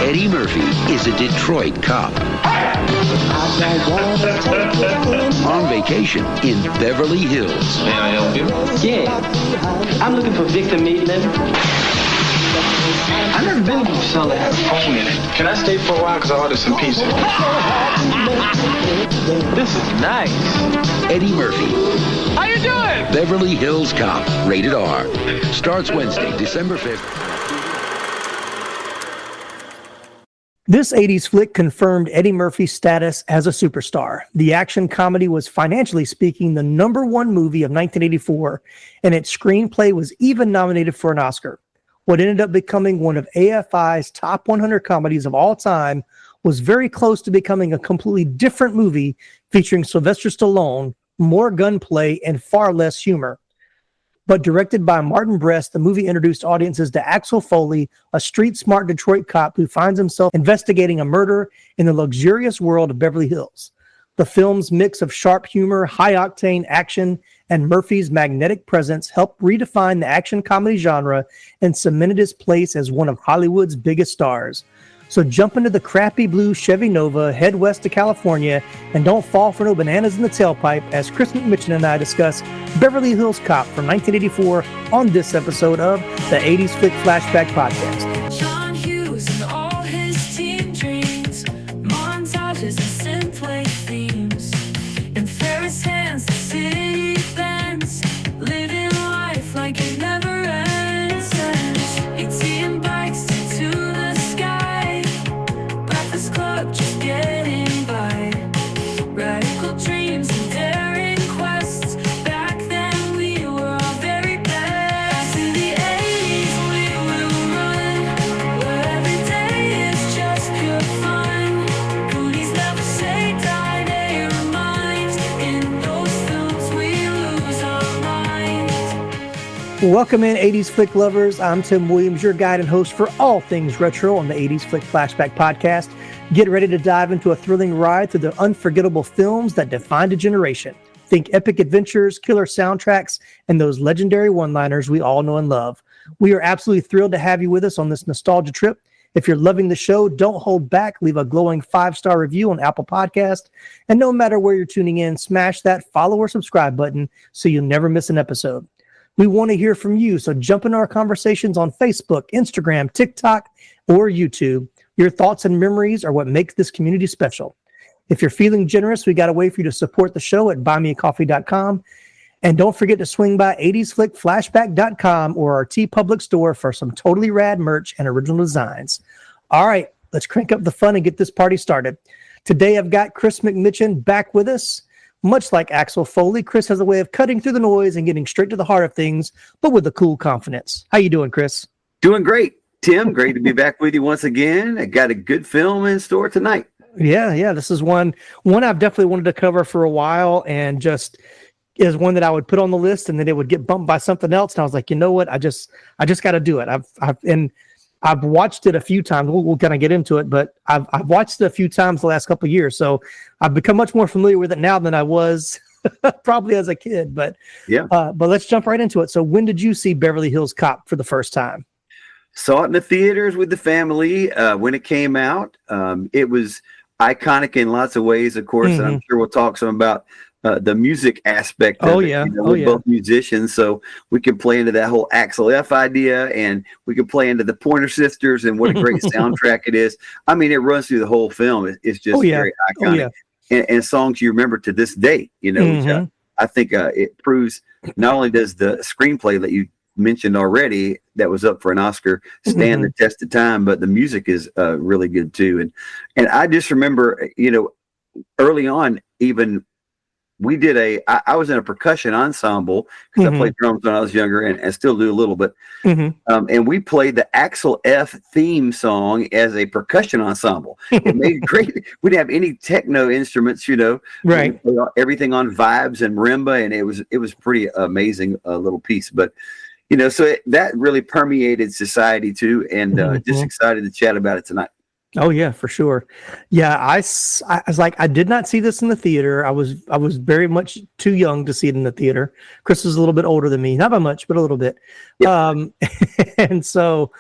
Eddie Murphy is a Detroit cop. On vacation in Beverly Hills. May I help you? Yeah. I'm looking for Victor Maitland. I've never been to Sully. Hold a minute. Can I stay for a while? Because I ordered some pizza. This is nice. Eddie Murphy. How you doing? Beverly Hills Cop. Rated R. Starts Wednesday, December 5th. This 80s flick confirmed Eddie Murphy's status as a superstar. The action comedy was, financially speaking, the #1 movie of 1984, and its screenplay was even nominated for an Oscar. What ended up becoming one of AFI's top 100 comedies of all time was very close to becoming a completely different movie featuring Sylvester Stallone, more gunplay, and far less humor. But directed by Martin Brest, the movie introduced audiences to Axel Foley, a street-smart Detroit cop who finds himself investigating a murder in the luxurious world of Beverly Hills. The film's mix of sharp humor, high-octane action, and Murphy's magnetic presence helped redefine the action comedy genre and cemented his place as one of Hollywood's biggest stars. So jump into the crappy blue Chevy Nova, head west to California, and don't fall for no bananas in the tailpipe as Chris McMichen and I discuss Beverly Hills Cop from 1984 on this episode of the 80s Flick Flashback Podcast. John Hughes and all his teen dreams, montages and synthwave themes, and Ferris hands, the city bends, living life like it never ends. ATM bikes to the sky, Breakfast Club just getting by, radical dreams and daring quests. Back then we were all very best. In the 80s we will run, where every day is just pure fun. Goonies never say die, they remind. In those films we lose our minds. Welcome in, 80s Flick lovers. I'm Tim Williams, your guide and host for all things retro on the 80s Flick Flashback Podcast. Get ready to dive into a thrilling ride through the unforgettable films that defined a generation. Think epic adventures, killer soundtracks, and those legendary one-liners we all know and love. We are absolutely thrilled to have you with us on this nostalgia trip. If you're loving the show, don't hold back. Leave a glowing 5-star review on Apple Podcast. And no matter where you're tuning in, smash that follow or subscribe button so you'll never miss an episode. We want to hear from you, so jump into our conversations on Facebook, Instagram, TikTok, or YouTube. Your thoughts and memories are what makes this community special. If you're feeling generous, we got a way for you to support the show at buymeacoffee.com. And don't forget to swing by 80sflickflashback.com or our TeePublic store for some totally rad merch and original designs. All right, let's crank up the fun and get this party started. Today, I've got Chris McMichen back with us. Much like Axel Foley, Chris has a way of cutting through the noise and getting straight to the heart of things, but with a cool confidence. How you doing, Chris? Doing great, Tim. Great to be back with you once again. I got a good film in store tonight. Yeah. This is one I've definitely wanted to cover for a while, and just is one that I would put on the list, and then it would get bumped by something else. And I was like, you know what? I just got to do it. I've watched it a few times. We'll kind of get into it, but I've watched it a few times the last couple of years, so I've become much more familiar with it now than I was probably as a kid. But yeah. But let's jump right into it. So, when did you see Beverly Hills Cop for the first time? Saw it in the theaters with the family when it came out. It was iconic in lots of ways, of course. And I'm sure we'll talk some about the music aspect of it. You know, we're both musicians, so we can play into that whole Axel F idea, and we can play into the Pointer Sisters and what a great soundtrack it is. I mean, it runs through the whole film. It's just very iconic. And songs you remember to this day, you know, which I think it proves not only does the screenplay that you mentioned already that was up for an Oscar stand the test of time, but the music is really good too. And I just remember, you know, early on, even we did I was in a percussion ensemble because I played drums when I was younger and still do a little bit. And we played the Axel F theme song as a percussion ensemble. It made great. We didn't have any techno instruments, you know, right? Everything on vibes and marimba, and it was pretty amazing little piece. But you know, so that really permeated society too, and just excited to chat about it tonight. Oh yeah, for sure. Yeah, I was like, I did not see this in the theater. I was very much too young to see it in the theater. Chris was a little bit older than me, not by much, but a little bit. Yep. And so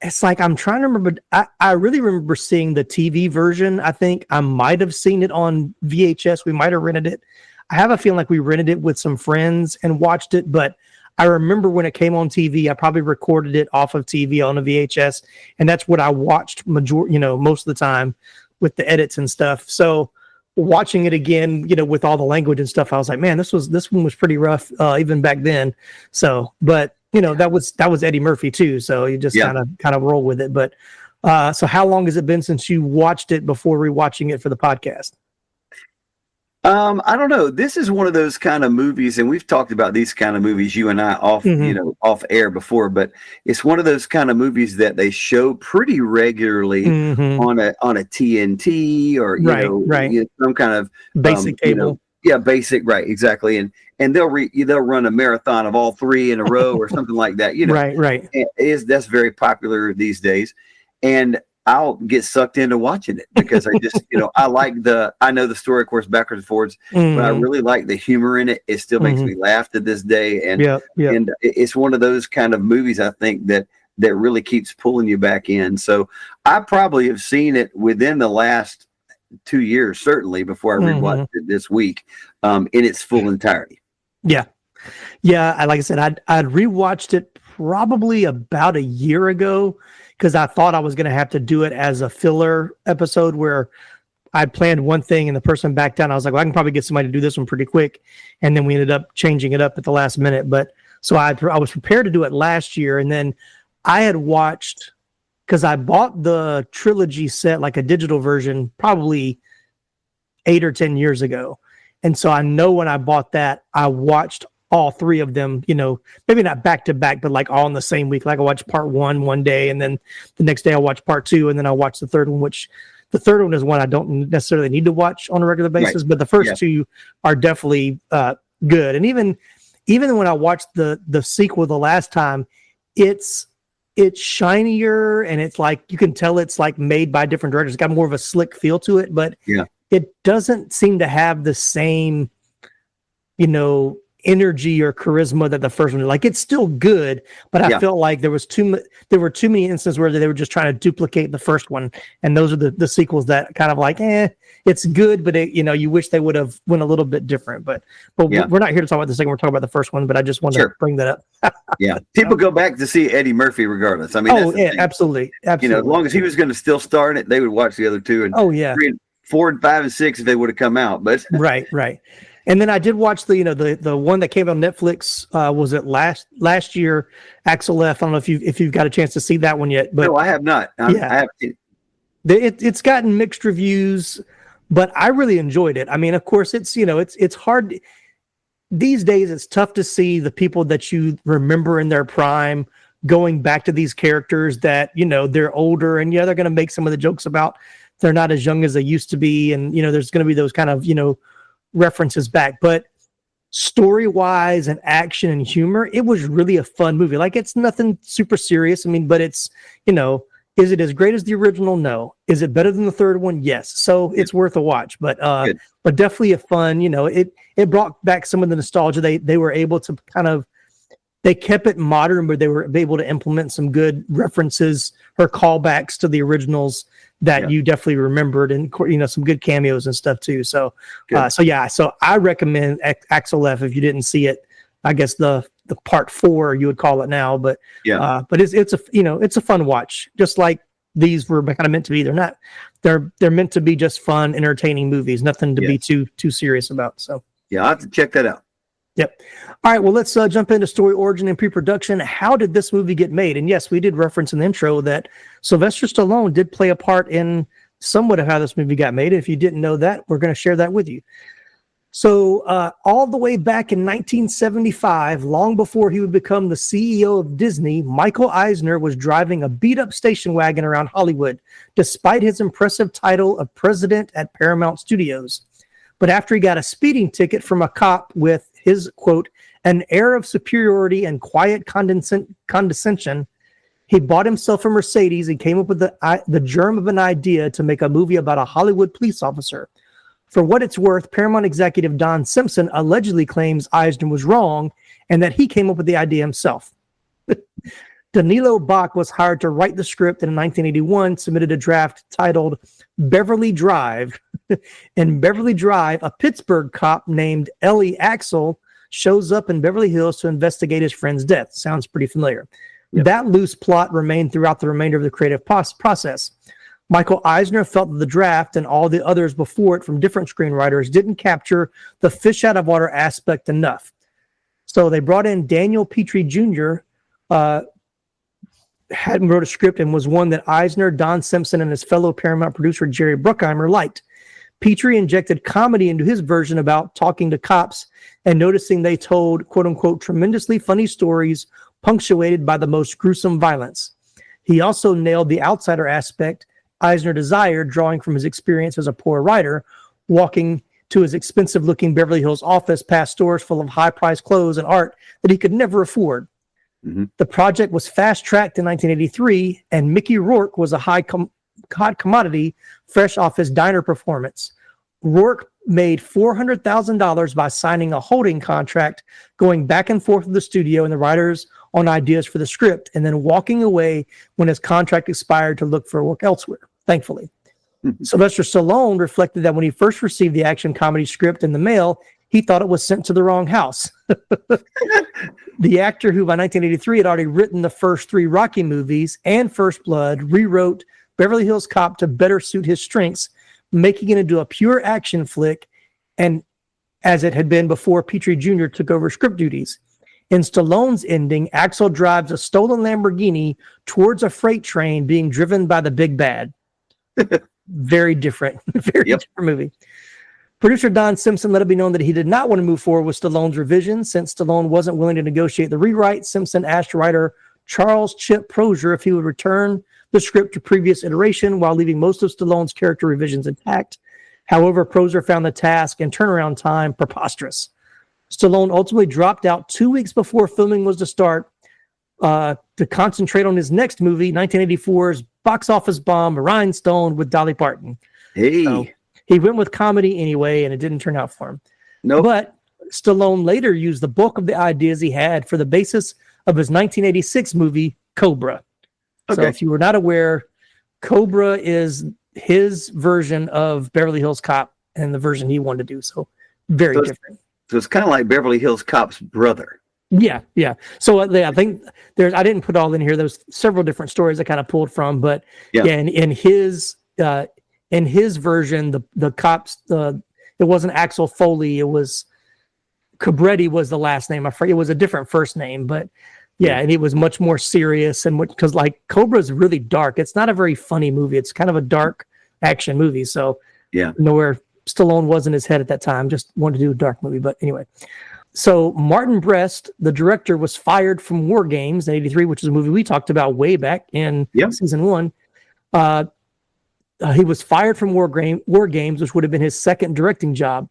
it's like I'm trying to remember. I really remember seeing the TV version. I think I might have seen it on VHS. We might have rented it. I have a feeling like we rented it with some friends and watched it, but I remember when it came on TV, I probably recorded it off of TV on a VHS, and that's what I watched most of the time with the edits and stuff. So watching it again, with all the language and stuff, I was like, man, this one was pretty rough, even back then. So, but that was Eddie Murphy too. So you just kind of roll with it. But so how long has it been since you watched it before rewatching it for the podcast? I don't know. This is one of those kind of movies, and we've talked about these kind of movies, you and I, off air before, but it's one of those kind of movies that they show pretty regularly on a TNT or some kind of basic cable. Basic, right, exactly. And they'll run a marathon of all three in a row or something like that. Right. That's very popular these days, and I'll get sucked into watching it because I just, I know the story, of course, backwards and forwards, but I really like the humor in it. It still makes me laugh to this day. And, and it's one of those kind of movies, I think, that really keeps pulling you back in. So I probably have seen it within the last 2 years, certainly before I rewatched it this week, in its full entirety. Yeah. Like I said, I'd rewatched it probably about a year ago, because I thought I was going to have to do it as a filler episode where I'd planned one thing and the person backed down. I was like, well, I can probably get somebody to do this one pretty quick. And then we ended up changing it up at the last minute. But so I was prepared to do it last year. And then I had watched, because I bought the trilogy set, like a digital version, probably 8 or 10 years ago. And so I know when I bought that, I watched all three of them, maybe not back to back, but like all in the same week. Like I watched part one day, and then the next day I watched part 2, and then I watched the third one, which the third one is one I don't necessarily need to watch on a regular basis, but the first two are definitely good. And even when I watched the sequel the last time, it's shinier, and it's like, you can tell it's like made by different directors. It's got more of a slick feel to it, but it doesn't seem to have the same, energy or charisma that the first one. Like, it's still good, but I felt like there were too many instances where they were just trying to duplicate the first one, and those are the sequels that kind of like, it's good, but you wish they would have went a little bit different. But we're not here to talk about the second. We're talking about the first one. But I just wanted to bring that up. People go back to see Eddie Murphy regardless. I mean, absolutely. As long as he was going to still star in it, they would watch the other two. And 3 and 4 and 5 and 6 if they would have come out. But right. And then I did watch the one that came on Netflix. Was it last year? Axel F. I don't know if you've got a chance to see that one yet. But no, I have not. I haven't seen it. It's gotten mixed reviews, but I really enjoyed it. I mean, of course, it's hard these days. It's tough to see the people that you remember in their prime going back to these characters that they're older, and they're going to make some of the jokes about they're not as young as they used to be, and there's going to be those kind of references back. But story wise and action and humor, it was really a fun movie. Like, it's nothing super serious. I mean, but it's is it as great as the original? No. Is it better than the third one? Yes. So it's worth a watch. But definitely a fun. It brought back some of the nostalgia. They were able to they kept it modern, but they were able to implement some good references or callbacks to the originals that you definitely remembered, and some good cameos and stuff too. So so I recommend Axel F. if you didn't see it. I guess the part 4 you would call it now, but it's a fun watch, just like these were kind of meant to be. They're meant to be just fun, entertaining movies, nothing to be too serious about. So I'll have to check that out. Yep. All right. Well, let's jump into story, origin, and pre-production. How did this movie get made? And yes, we did reference in the intro that Sylvester Stallone did play a part in somewhat of how this movie got made. If you didn't know that, we're going to share that with you. So all the way back in 1975, long before he would become the CEO of Disney, Michael Eisner was driving a beat-up station wagon around Hollywood, despite his impressive title of president at Paramount Studios. But after he got a speeding ticket from a cop with his, quote, an air of superiority and quiet condescension, he bought himself a Mercedes and came up with the germ of an idea to make a movie about a Hollywood police officer. For what it's worth, Paramount executive Don Simpson allegedly claims Eisner was wrong and that he came up with the idea himself. Danilo Bach was hired to write the script, and in 1981 submitted a draft titled Beverly Drive. In Beverly Drive, a Pittsburgh cop named Ellie Axel shows up in Beverly Hills to investigate his friend's death. Sounds pretty familiar. Yep. That loose plot remained throughout the remainder of the creative process. Michael Eisner felt that the draft and all the others before it from different screenwriters didn't capture the fish out of water aspect enough. So they brought in Daniel Petrie Jr., hadn't wrote a script and was one that Eisner, Don Simpson, and his fellow Paramount producer Jerry Bruckheimer liked. Petrie injected comedy into his version about talking to cops and noticing they told, quote-unquote, tremendously funny stories punctuated by the most gruesome violence. He also nailed the outsider aspect Eisner desired, drawing from his experience as a poor writer, walking to his expensive-looking Beverly Hills office past stores full of high-priced clothes and art that he could never afford. Mm-hmm. The project was fast-tracked in 1983, and Mickey Rourke was a hot commodity fresh off his diner performance. Rourke made $400,000 by signing a holding contract, going back and forth with the studio and the writers on ideas for the script, and then walking away when his contract expired to look for work elsewhere, thankfully. Mm-hmm. Sylvester Stallone reflected that when he first received the action comedy script in the mail, he thought it was sent to the wrong house. The actor, who by 1983 had already written the first 3 Rocky movies and First Blood, rewrote Beverly Hills Cop to better suit his strengths, making it into a pure action flick, and as it had been before Petrie Jr. took over script duties. In Stallone's ending, Axel drives a stolen Lamborghini towards a freight train being driven by the big bad. Very different. Very different movie. Producer Don Simpson let it be known that he did not want to move forward with Stallone's revision. Since Stallone wasn't willing to negotiate the rewrite, Simpson asked writer Charles Chip Prosier if he would return the script to previous iteration while leaving most of Stallone's character revisions intact. However, Prosier found the task and turnaround time preposterous. Stallone ultimately dropped out 2 weeks before filming was to start to concentrate on his next movie, 1984's box office bomb, Rhinestone, with Dolly Parton. Hey. So he went with comedy anyway, and it didn't turn out for him. Nope. But Stallone later used the bulk of the ideas he had for the basis of his 1986 movie, Cobra. Okay. So if you were not aware, Cobra is his version of Beverly Hills Cop and the version he wanted to do. So very different. So it's kind of like Beverly Hills Cop's brother. Yeah. So I think I didn't put all in here. There's several different stories I kind of pulled from, but in his version, the cops, it wasn't Axel Foley. It was Cabretti was the last name. I forget. It was a different first name, but and it was much more serious. And because like Cobra is really dark. It's not a very funny movie. It's kind of a dark action movie. So where Stallone was in his head at that time, just wanted to do a dark movie. But anyway, so Martin Brest, the director, was fired from War Games in '83, which is a movie we talked about way back in season 1. He was fired from War Games, which would have been his second directing job.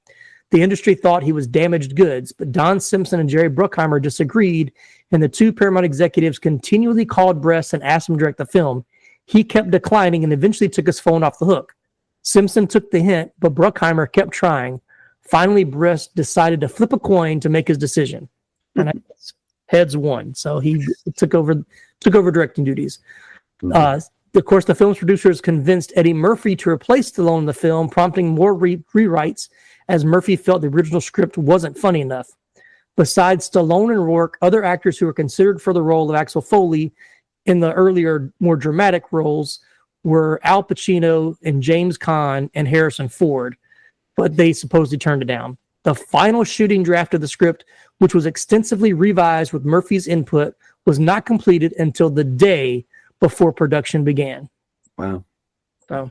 The industry thought he was damaged goods, but Don Simpson and Jerry Bruckheimer disagreed, and the 2 Paramount executives continually called Brest and asked him to direct the film. He kept declining and eventually took his phone off the hook. Simpson took the hint, but Bruckheimer kept trying. Finally, Brest decided to flip a coin to make his decision, and I guess heads won. So he took over directing duties. Of course, the film's producers convinced Eddie Murphy to replace Stallone in the film, prompting more rewrites, as Murphy felt the original script wasn't funny enough. Besides Stallone and Rourke, other actors who were considered for the role of Axel Foley in the earlier, more dramatic roles were Al Pacino and James Caan and Harrison Ford, but they supposedly turned it down. The final shooting draft of the script, which was extensively revised with Murphy's input, was not completed until the day before production began. Wow. So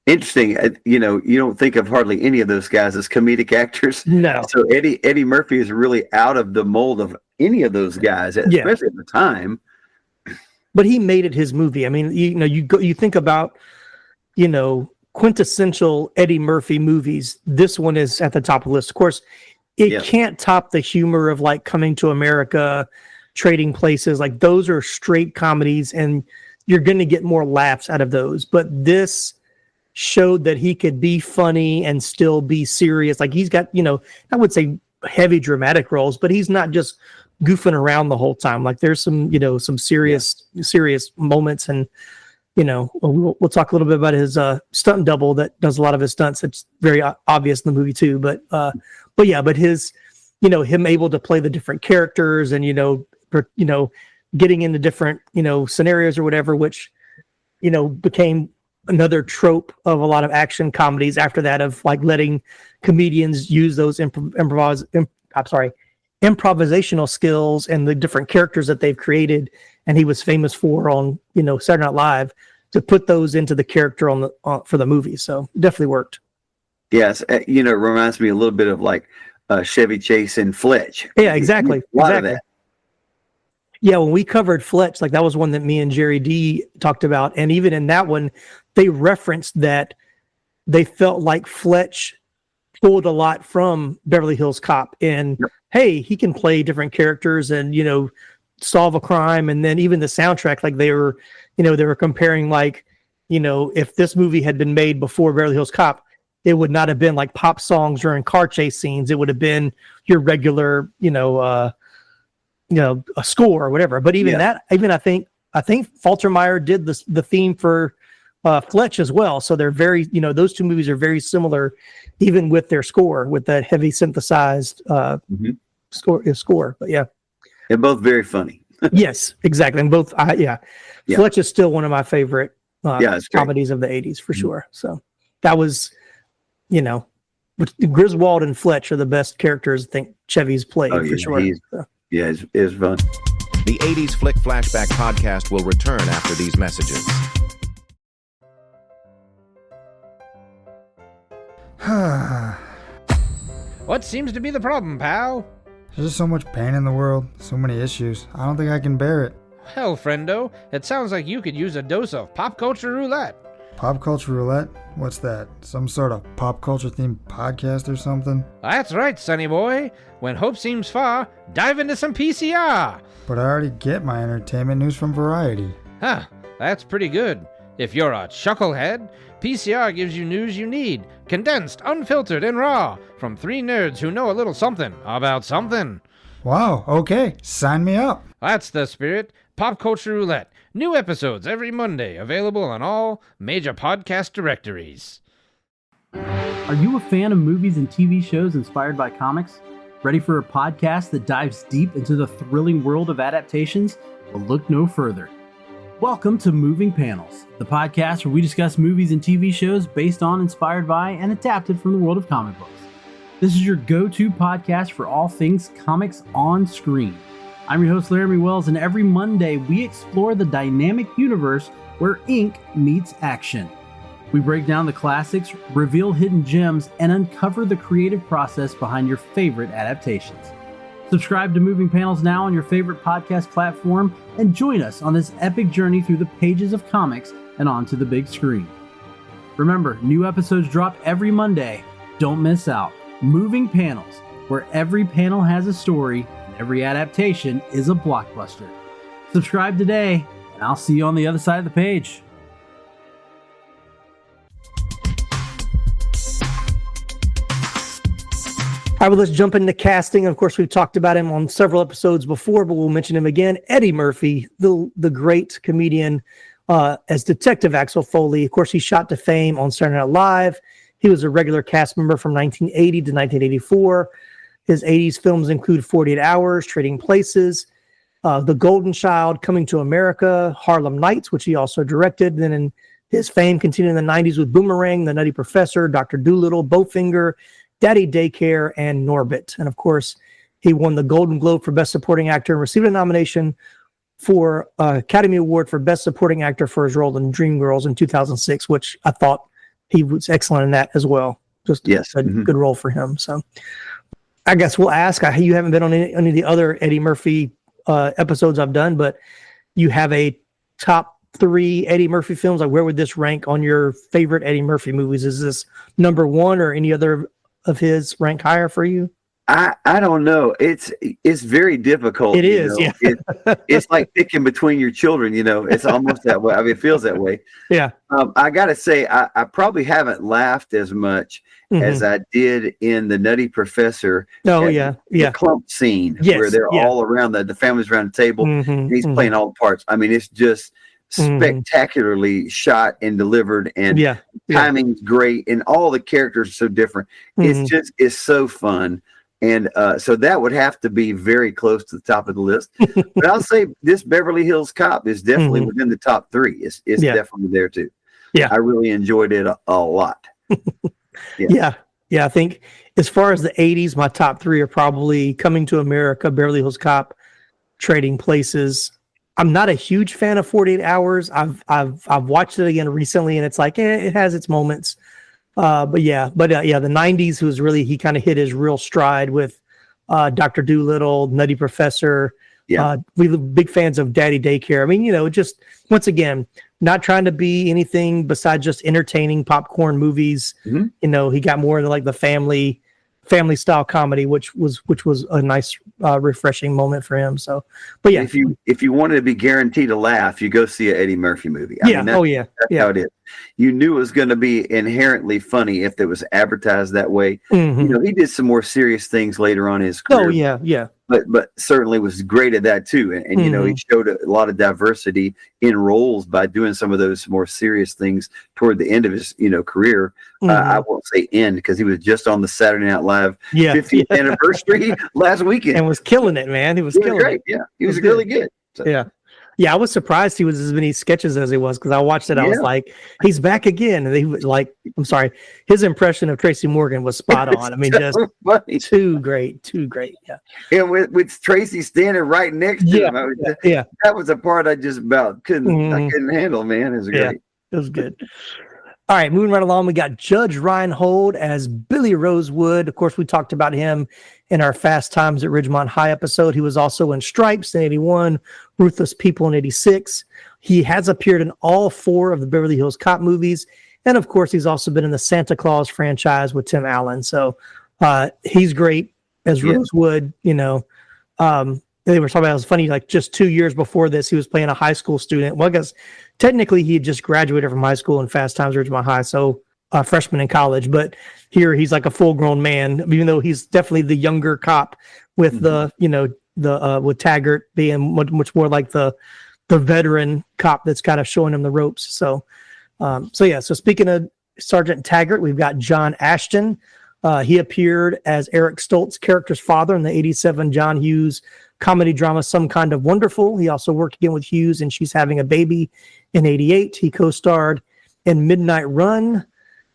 interesting. You don't think of hardly any of those guys as comedic actors. No. So Eddie Murphy is really out of the mold of any of those guys, especially at the time. But he made it his movie. I mean, you think about, quintessential Eddie Murphy movies. This one is at the top of the list. Of course, it can't top the humor of like Coming to America, Trading Places. Like those are straight comedies, and you're going to get more laughs out of those. But this showed that he could be funny and still be serious. Like he's got, I would say heavy dramatic roles, but he's not just goofing around the whole time. Like there's some, some serious moments, and we'll talk a little bit about his stunt double that does a lot of his stunts. It's very obvious in the movie too. But his, him able to play the different characters and getting into different scenarios or whatever, which became another trope of a lot of action comedies after that, of like letting comedians use those improvisational skills and the different characters that they've created, and he was famous for on Saturday Night Live, to put those into the character for the movie. So it definitely worked. Yes, it reminds me a little bit of like Chevy Chase and Fletch. Yeah, exactly. A lot of that. Yeah, when we covered Fletch, like that was one that me and Jerry D talked about, and even in that one, they referenced that they felt like Fletch pulled a lot from Beverly Hills Cop, and hey, he can play different characters and solve a crime, and then even the soundtrack, like they were comparing, like if this movie had been made before Beverly Hills Cop, it would not have been like pop songs during car chase scenes. It would have been your regular a score or whatever. But even I think Faltermeyer did the theme for Fletch as well. So they're very, those two movies are very similar, even with their score, with that heavy synthesized score. But yeah, they're both very funny. Yes, exactly. And both, Fletch is still one of my favorite comedies of the 80s for sure. So that was, Griswold and Fletch are the best characters I think Chevy's played for sure. Yeah, it's fun. The 80s Flick Flashback Podcast will return after these messages. What seems to be the problem, pal? There's just so much pain in the world, so many issues. I don't think I can bear it. Hell, friendo, it sounds like you could use a dose of pop culture roulette. Pop culture roulette? What's that? Some sort of pop culture themed podcast or something? That's right, sonny boy. When hope seems far, dive into some PCR. But I already get my entertainment news from Variety. Huh, that's pretty good. If you're a chucklehead, PCR gives you news you need, condensed, unfiltered, and raw, from three nerds who know a little something about something. Wow, okay, sign me up. That's the spirit. Pop Culture Roulette. New episodes every Monday, available on all major podcast directories. Are you a fan of movies and TV shows inspired by comics? Ready for a podcast that dives deep into the thrilling world of adaptations? Well, look no further. Welcome to Moving Panels, the podcast where we discuss movies and TV shows based on, inspired by, and adapted from the world of comic books. This is your go-to podcast for all things comics on screen. I'm your host, Laramie Wells, and every Monday we explore the dynamic universe where ink meets action. We break down the classics, reveal hidden gems, and uncover the creative process behind your favorite adaptations. Subscribe to Moving Panels now on your favorite podcast platform and join us on this epic journey through the pages of comics and onto the big screen. Remember, new episodes drop every Monday. Don't miss out. Moving Panels, where every panel has a story and every adaptation is a blockbuster. Subscribe today, and I'll see you on the other side of the page. All right, well, let's jump into casting. Of course, we've talked about him on several episodes before, but we'll mention him again. Eddie Murphy, the great comedian, as Detective Axel Foley. Of course, he shot to fame on Saturday Night Live. He was a regular cast member from 1980 to 1984. His 80s films include 48 Hours, Trading Places, The Golden Child, Coming to America, Harlem Nights, which he also directed. Then his fame continued in the 90s with Boomerang, The Nutty Professor, Dr. Dolittle, Bowfinger, Daddy Daycare, and Norbit. And of course, he won the Golden Globe for Best Supporting Actor and received a nomination for Academy Award for Best Supporting Actor for his role in Dreamgirls in 2006, which I thought he was excellent in that as well. Just a good role for him. So I guess we'll ask, you haven't been on any of the other Eddie Murphy episodes I've done, but you have a top 3 Eddie Murphy films. Like, where would this rank on your favorite Eddie Murphy movies? Is this number 1, or any other of his rank higher for you? I don't know. It's very difficult. It is. Yeah. It's like picking between your children. It's almost that way. I mean, it feels that way. Yeah. I got to say, I probably haven't laughed as much as I did in The Nutty Professor. Oh, yeah. The clump scene where they're all around the family's around the table. And he's playing all the parts. I mean, it's just spectacularly shot and delivered, and timing's great, and all the characters are so different. It's so fun. And so that would have to be very close to the top of the list. But I'll say this Beverly Hills Cop is definitely within the top 3. It's definitely there too. Yeah. I really enjoyed it a lot. Yeah. I think as far as the 80s, my top 3 are probably Coming to America, Beverly Hills Cop, Trading Places. I'm not a huge fan of 48 Hours. I've watched it again recently, and it's like, it has its moments. But the 90s was really, he kind of hit his real stride with Dr. Dolittle, Nutty Professor. Yeah. We were big fans of Daddy Daycare. I mean, just once again, not trying to be anything besides just entertaining popcorn movies. He got more into like the family style comedy, which was a nice refreshing moment for him. So, but yeah, if you wanted to be guaranteed to laugh, you go see an Eddie Murphy movie. I mean, that's how it is. You knew it was going to be inherently funny if it was advertised that way. He did some more serious things later on in his career. Oh yeah. But certainly was great at that too. And he showed a lot of diversity in roles by doing some of those more serious things toward the end of his, career. I won't say end because he was just on the Saturday Night Live 50th anniversary last weekend. And was killing it, man. He was killing great. it. Yeah. He was really good. So. Yeah. Yeah, I was surprised he was as many sketches as he was because I watched it. I was like, he's back again. And he was like, I'm sorry, his impression of Tracy Morgan was spot on. I mean, just funny. Too great. Yeah. And with Tracy standing right next to him, that was a part I just about couldn't handle, man. It was great. Yeah, it was good. All right, moving right along, we got Judge Reinhold as Billy Rosewood. Of course, we talked about him in our Fast Times at Ridgemont High episode. He was also in Stripes in 81, Ruthless People in 86. He has appeared in all 4 of the Beverly Hills Cop movies. And of course, he's also been in the Santa Claus franchise with Tim Allen. So he's great as Rosewood. They were talking about, it was funny, like just 2 years before this, he was playing a high school student. Well, I guess technically he had just graduated from high school in Fast Times at Ridgemont High, so freshman in college. But here he's like a full-grown man, even though he's definitely the younger cop with with Taggart being much more like the veteran cop that's kind of showing him the ropes. So speaking of Sergeant Taggart, we've got John Ashton. He appeared as Eric Stoltz's character's father in the 87 John Hughes comedy drama Some Kind of Wonderful. He also worked again with Hughes and She's Having a Baby in 88. He co-starred in Midnight Run.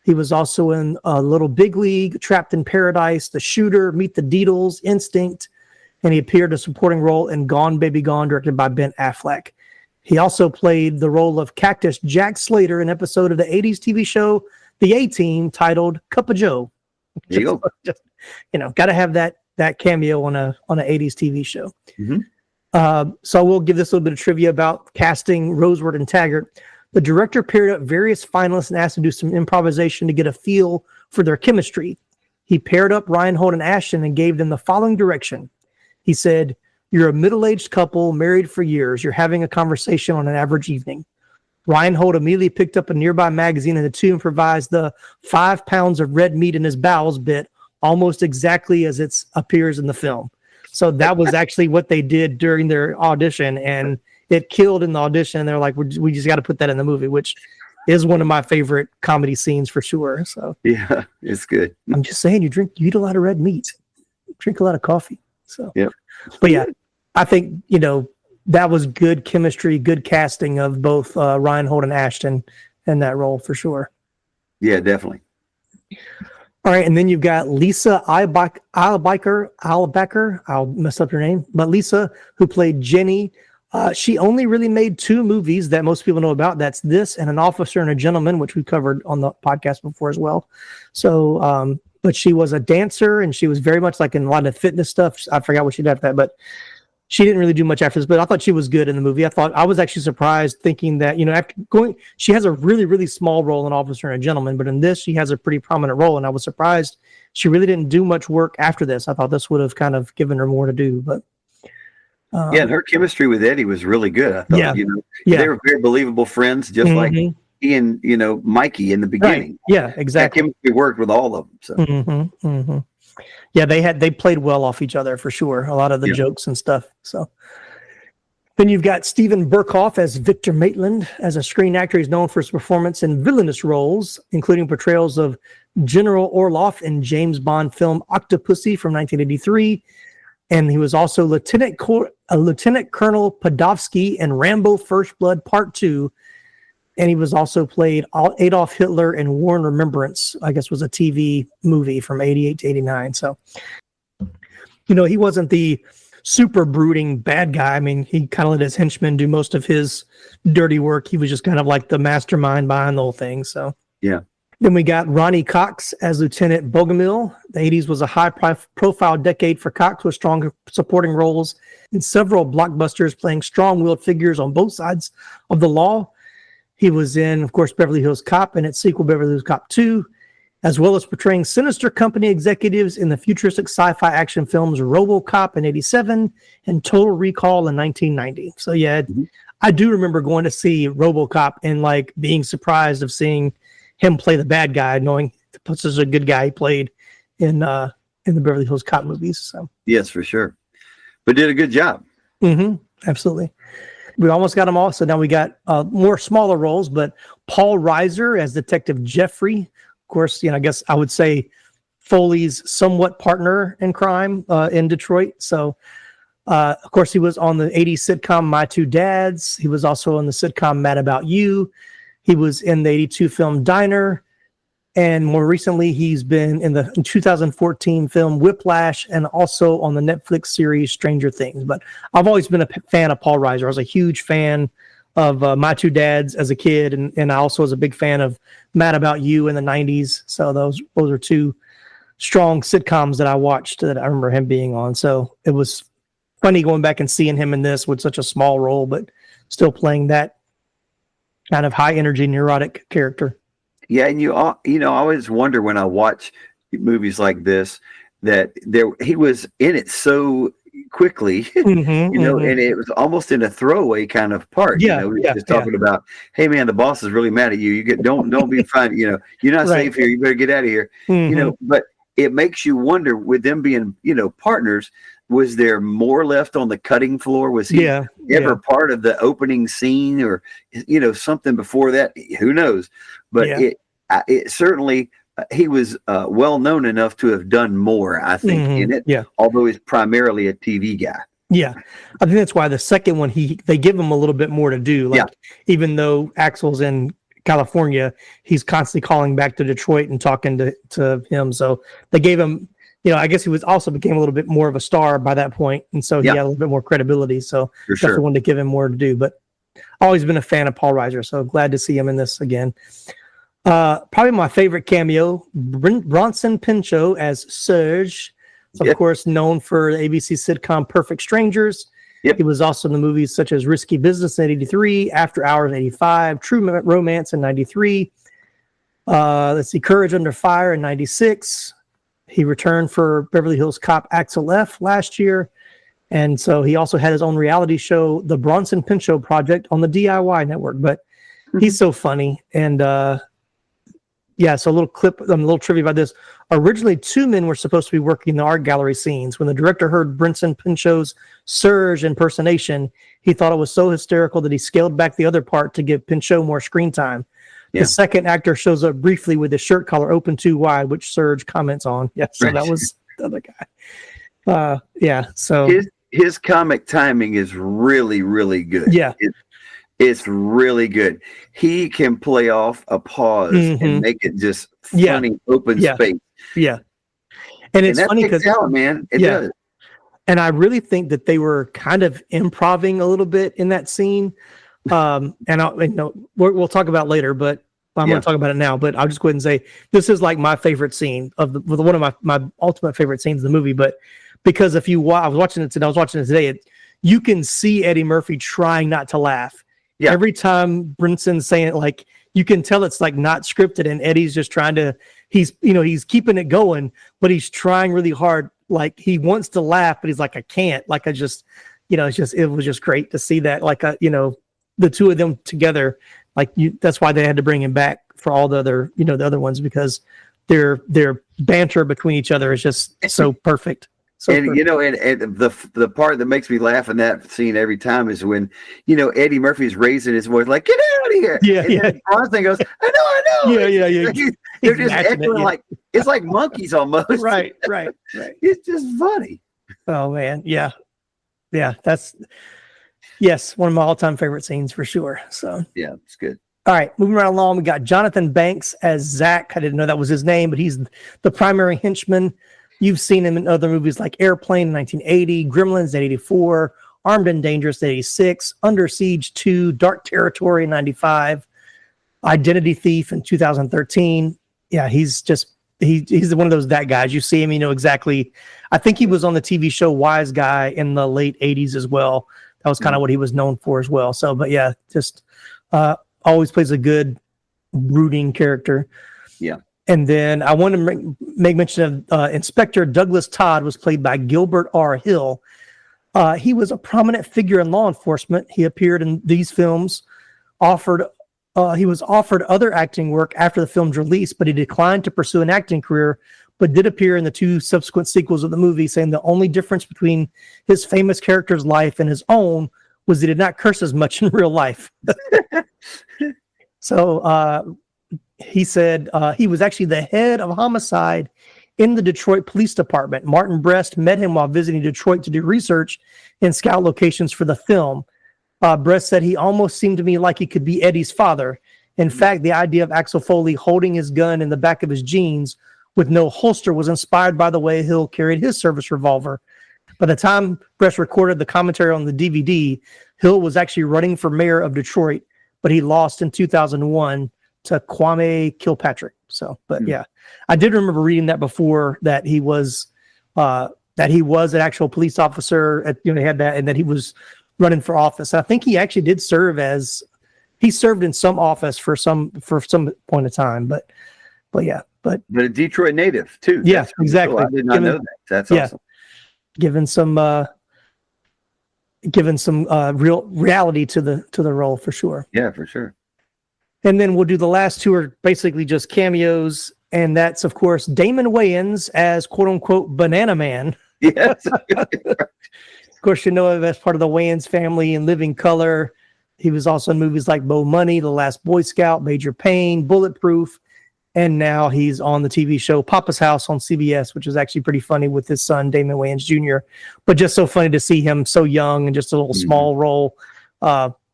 He was also in Little Big League, Trapped in Paradise, The Shooter, Meet the Deedles, Instinct, and he appeared a supporting role in Gone Baby Gone, directed by Ben Affleck. He also played the role of Cactus Jack Slater in an episode of the 80s TV show The A-Team titled Cup of Joe. There you go. Just, got to have that cameo on an 80s TV show. So we'll give this a little bit of trivia about casting Rosewood and Taggart. The director paired up various finalists and asked them to do some improvisation to get a feel for their chemistry. He paired up Reinhold and Ashton and gave them the following direction. He said, "You're a middle-aged couple, married for years. You're having a conversation on an average evening." Reinhold immediately picked up a nearby magazine and the two improvised the 5 pounds of red meat in his bowels bit almost exactly as it appears in the film. So that was actually what they did during their audition, and it killed in the audition. They're like, we just got to put that in the movie, which is one of my favorite comedy scenes for sure. So yeah, it's good. I'm just saying, you eat a lot of red meat, drink a lot of coffee. So but yeah, I think that was good chemistry, good casting of both Reinhold and Ashton in that role for sure. Yeah, definitely. All right, and then you've got Lisa Eilbacher. I'll mess up your name, but Lisa, who played Jenny. She only really made 2 movies that most people know about. That's this and An Officer and a Gentleman, which we covered on the podcast before as well. So, but she was a dancer, and she was very much like in a lot of fitness stuff. I forgot what she did after that, but she didn't really do much after this, but I thought she was good in the movie. I was actually surprised thinking that, she has a really, really small role in Officer and a Gentleman, but in this, she has a pretty prominent role. And I was surprised she really didn't do much work after this. I thought this would have kind of given her more to do, but. And her chemistry with Eddie was really good. I thought, they were very believable friends, just like he and, Mikey in the beginning. Right. Yeah, exactly. That chemistry worked with all of them. So. Yeah, they played well off each other for sure. A lot of the jokes and stuff. So then you've got Stephen Burkhoff as Victor Maitland. As a screen actor, he's known for his performance in villainous roles, including portrayals of General Orloff in James Bond film Octopussy from 1983. And he was also Lieutenant Colonel Podofsky in Rambo First Blood Part 2. And he was also played Adolf Hitler in War and Remembrance, I guess was a TV movie from 88 to 89. So, he wasn't the super brooding bad guy. I mean, he kind of let his henchmen do most of his dirty work. He was just kind of like the mastermind behind the whole thing. So, yeah. Then we got Ronnie Cox as Lieutenant Bogomil. The 80s was a high-profile decade for Cox with strong supporting roles in several blockbusters, playing strong-willed figures on both sides of the law. He was in, of course, Beverly Hills Cop and its sequel, Beverly Hills Cop 2, as well as portraying sinister company executives in the futuristic sci-fi action films RoboCop in 87 and Total Recall in 1990. So, I do remember going to see RoboCop and, being surprised of seeing him play the bad guy, knowing this is a good guy he played in the Beverly Hills Cop movies. So. Yes, for sure. But did a good job. Absolutely. We almost got them all. So now we got more smaller roles, but Paul Reiser as Detective Jeffrey. Of course, I guess I would say Foley's somewhat partner in crime in Detroit. So, of course, he was on the 80s sitcom My Two Dads. He was also on the sitcom Mad About You. He was in the 82 film Diner. And more recently, he's been in the 2014 film Whiplash and also on the Netflix series Stranger Things. But I've always been a fan of Paul Reiser. I was a huge fan of My Two Dads as a kid, and I also was a big fan of Mad About You in the 90s. So those are two strong sitcoms that I watched that I remember him being on. So it was funny going back and seeing him in this with such a small role, but still playing that kind of high energy, neurotic character. Yeah, and I always wonder when I watch movies like this that he was in it so quickly, and it was almost in a throwaway kind of part. Just talking about, hey man, the boss is really mad at you. You don't be fine. You're not safe here. You better get out of here. But it makes you wonder with them being partners. Was there more left on the cutting floor? Was he ever part of the opening scene or, something before that? Who knows? But it certainly, he was well known enough to have done more, I think, in it. Yeah. Although he's primarily a TV guy. Yeah. I think that's why the second one, they give him a little bit more to do. Even though Axel's in California, he's constantly calling back to Detroit and talking to him. So they gave him, I guess he became a little bit more of a star by that point, and so he had a little bit more credibility. So definitely wanted to give him more to do. But always been a fan of Paul Reiser, so glad to see him in this again. Probably my favorite cameo, Bronson Pinchot as Serge, of course known for the ABC sitcom Perfect Strangers. He was also in the movies such as Risky Business in 83, After Hours in 85, True Romance in 93. Let's see, Courage Under Fire in 96. He returned for Beverly Hills Cop Axel F last year. And so he also had his own reality show, The Bronson Pinchot Project, on the DIY network. But he's so funny. And so a little clip, a little trivia about this. Originally, two men were supposed to be working the art gallery scenes. When the director heard Bronson Pinchot's Serge impersonation, he thought it was so hysterical that he scaled back the other part to give Pinchot more screen time. The second actor shows up briefly with his shirt collar open too wide, which Serge comments on. That was the other guy. So his comic timing is really, really good. It's really good. He can play off a pause and make it just funny, open space. And it's funny because man, it does. And I really think that they were kind of improvising a little bit in that scene. And we'll talk about it later, but I'm going to talk about it now. But I'll just go ahead and say this is like my favorite scene one of my ultimate favorite scenes in the movie. But because I was watching it today, you can see Eddie Murphy trying not to laugh. Yeah. Every time Brinson's saying it, like, you can tell it's like not scripted, and Eddie's just trying to, he's keeping it going, but he's trying really hard. Like, he wants to laugh, but he's like, I can't. Like, I just, it was just great to see that, like, the two of them together, like, that's why they had to bring him back for all the other, the other ones, because their banter between each other is just so perfect. So and the part that makes me laugh in that scene every time is when Eddie Murphy's raising his voice like, "Get out of here!" And Bronson goes, "I know." Yeah. They're just echoing like it's like monkeys almost. Right. It's just funny. Oh man, yeah. That's one of my all-time favorite scenes for sure. So yeah, it's good. All right, moving right along, we got Jonathan Banks as Zach. I didn't know that was his name, but he's the primary henchman. You've seen him in other movies like Airplane in 1980, Gremlins in 1984, Armed and Dangerous in 1986, Under Siege 2, Dark Territory in 1995, Identity Thief in 2013. Yeah, he's one of those that guys. You see him, exactly. I think he was on the TV show Wise Guy in the late 80s as well. That was kind of what he was known for as well. So, but yeah, just always plays a good brooding character. Yeah. And then I want to make mention of Inspector Douglas Todd was played by Gilbert R. Hill. He was a prominent figure in law enforcement. He appeared in these films. He was offered other acting work after the film's release, but he declined to pursue an acting career, but did appear in the 2 subsequent sequels of the movie, saying the only difference between his famous character's life and his own was he did not curse as much in real life. So he said he was actually the head of homicide in the Detroit Police Department. Martin Brest met him while visiting Detroit to do research and scout locations for the film. Brest said he almost seemed to me like he could be Eddie's father. In fact, the idea of Axel Foley holding his gun in the back of his jeans with no holster was inspired by the way Hill carried his service revolver. By the time Brest recorded the commentary on the DVD, Hill was actually running for mayor of Detroit, but he lost in 2001 to Kwame Kilpatrick. So, but yeah, I did remember reading that before, that he was an actual police officer at, he had that, and that he was running for office. I think he actually did served in some office for some point of time, but a Detroit native too. Yeah, exactly. Cool. I did not know that. That's awesome. Given some real reality to the role for sure. Yeah, for sure. And then we'll do the last 2 are basically just cameos, and that's of course Damon Wayans as quote unquote Banana Man. Yes. Of course, him as part of the Wayans family in Living Color. He was also in movies like Mo Money, The Last Boy Scout, Major Payne, Bulletproof, and now he's on the TV show Papa's House on CBS, which is actually pretty funny with his son Damon Wayans Jr. But just so funny to see him so young and just a little small role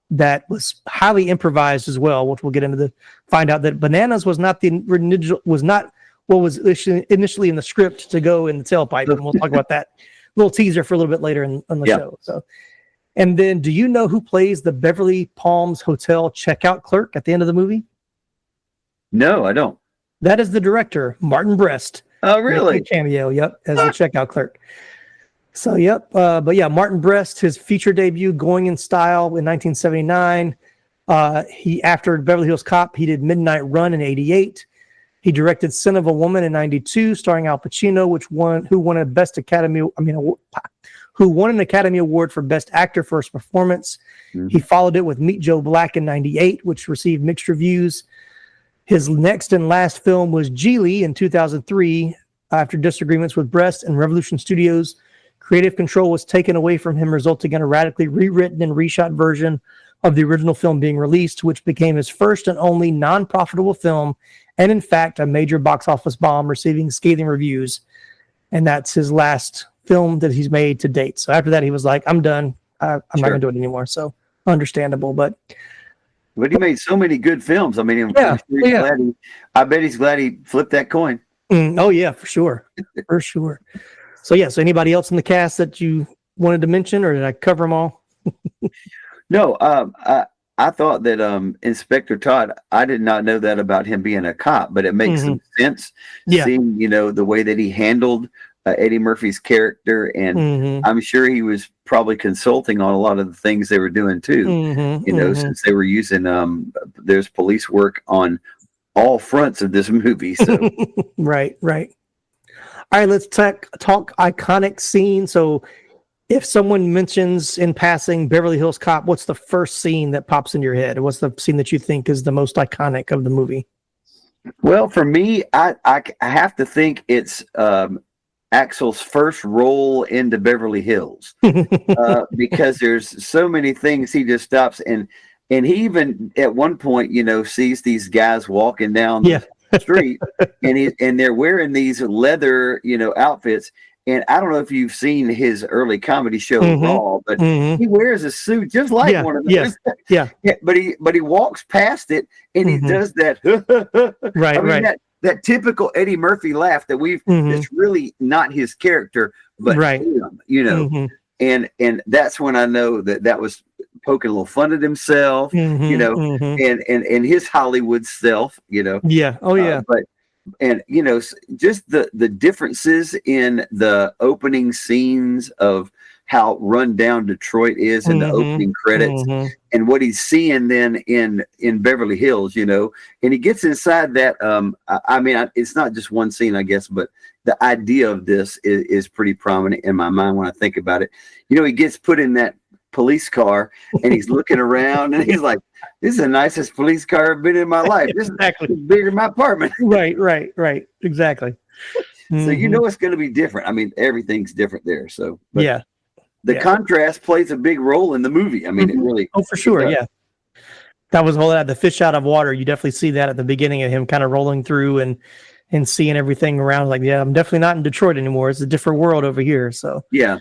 that was highly improvised as well, which we'll get into find out that Bananas was not what was initially in the script to go in the tailpipe, and we'll talk about that little teaser for a little bit later in the show. So, and then, do you know who plays the Beverly Palms Hotel checkout clerk at the end of the movie? No, I don't. That is the director, Martin Brest. Oh, really? Cameo, yep, as the checkout clerk. So, yep. But yeah, Martin Brest, his feature debut, Going in Style, in 1979. After Beverly Hills Cop, he did Midnight Run in 88. He directed Sin of a Woman in 92, starring Al Pacino, who won an Academy Award for Best Actor for his performance. Mm-hmm. He followed it with Meet Joe Black in 98, which received mixed reviews. His next and last film was Geely in 2003. After disagreements with Brest and Revolution Studios, creative control was taken away from him, resulting in a radically rewritten and reshot version of the original film being released, which became his first and only non-profitable film, and in fact, a major box office bomb, receiving scathing reviews. And that's his last film that he's made to date. So after that, he was like, I'm done. I'm not going to do it anymore. So understandable, but he made so many good films. I mean, I bet he's glad he flipped that coin. Oh yeah, for sure. For sure. So yeah, so anybody else in the cast that you wanted to mention, or did I cover them all? No, I thought that Inspector Todd, I did not know that about him being a cop, but it makes some sense seeing, the way that he handled Eddie Murphy's character, and I'm sure he was probably consulting on a lot of the things they were doing too. Since they were using there's police work on all fronts of this movie. So right. All right, let's talk iconic scene. So if someone mentions in passing Beverly Hills Cop, what's the first scene that pops in your head? What's the scene that you think is the most iconic of the movie? Well, for me, I have to think it's Axel's first role into Beverly Hills because there's so many things he just stops and he even at one point, sees these guys walking down the street and they're wearing these leather, outfits. And I don't know if you've seen his early comedy show Raw, but he wears a suit just like one of those. But he walks past it and he does that. That typical Eddie Murphy laugh that we've. It's really not his character, but him. And that's when I know that was poking a little fun at himself, and his Hollywood self, And just the differences in the opening scenes of how run down Detroit is in the opening credits and what he's seeing then in Beverly Hills, and he gets inside that. It's not just one scene, I guess, but the idea of this is pretty prominent in my mind when I think about it. He gets put in that police car and he's looking around and he's like, this is the nicest police car I've been in my life. This is bigger than my apartment. Right. Exactly. So it's going to be different. Everything's different there. So the contrast plays a big role in the movie. It really. Oh, for sure. Yeah. That was the fish out of water. You definitely see that at the beginning of him kind of rolling through and seeing everything around. Like, I'm definitely not in Detroit anymore. It's a different world over here. So yeah.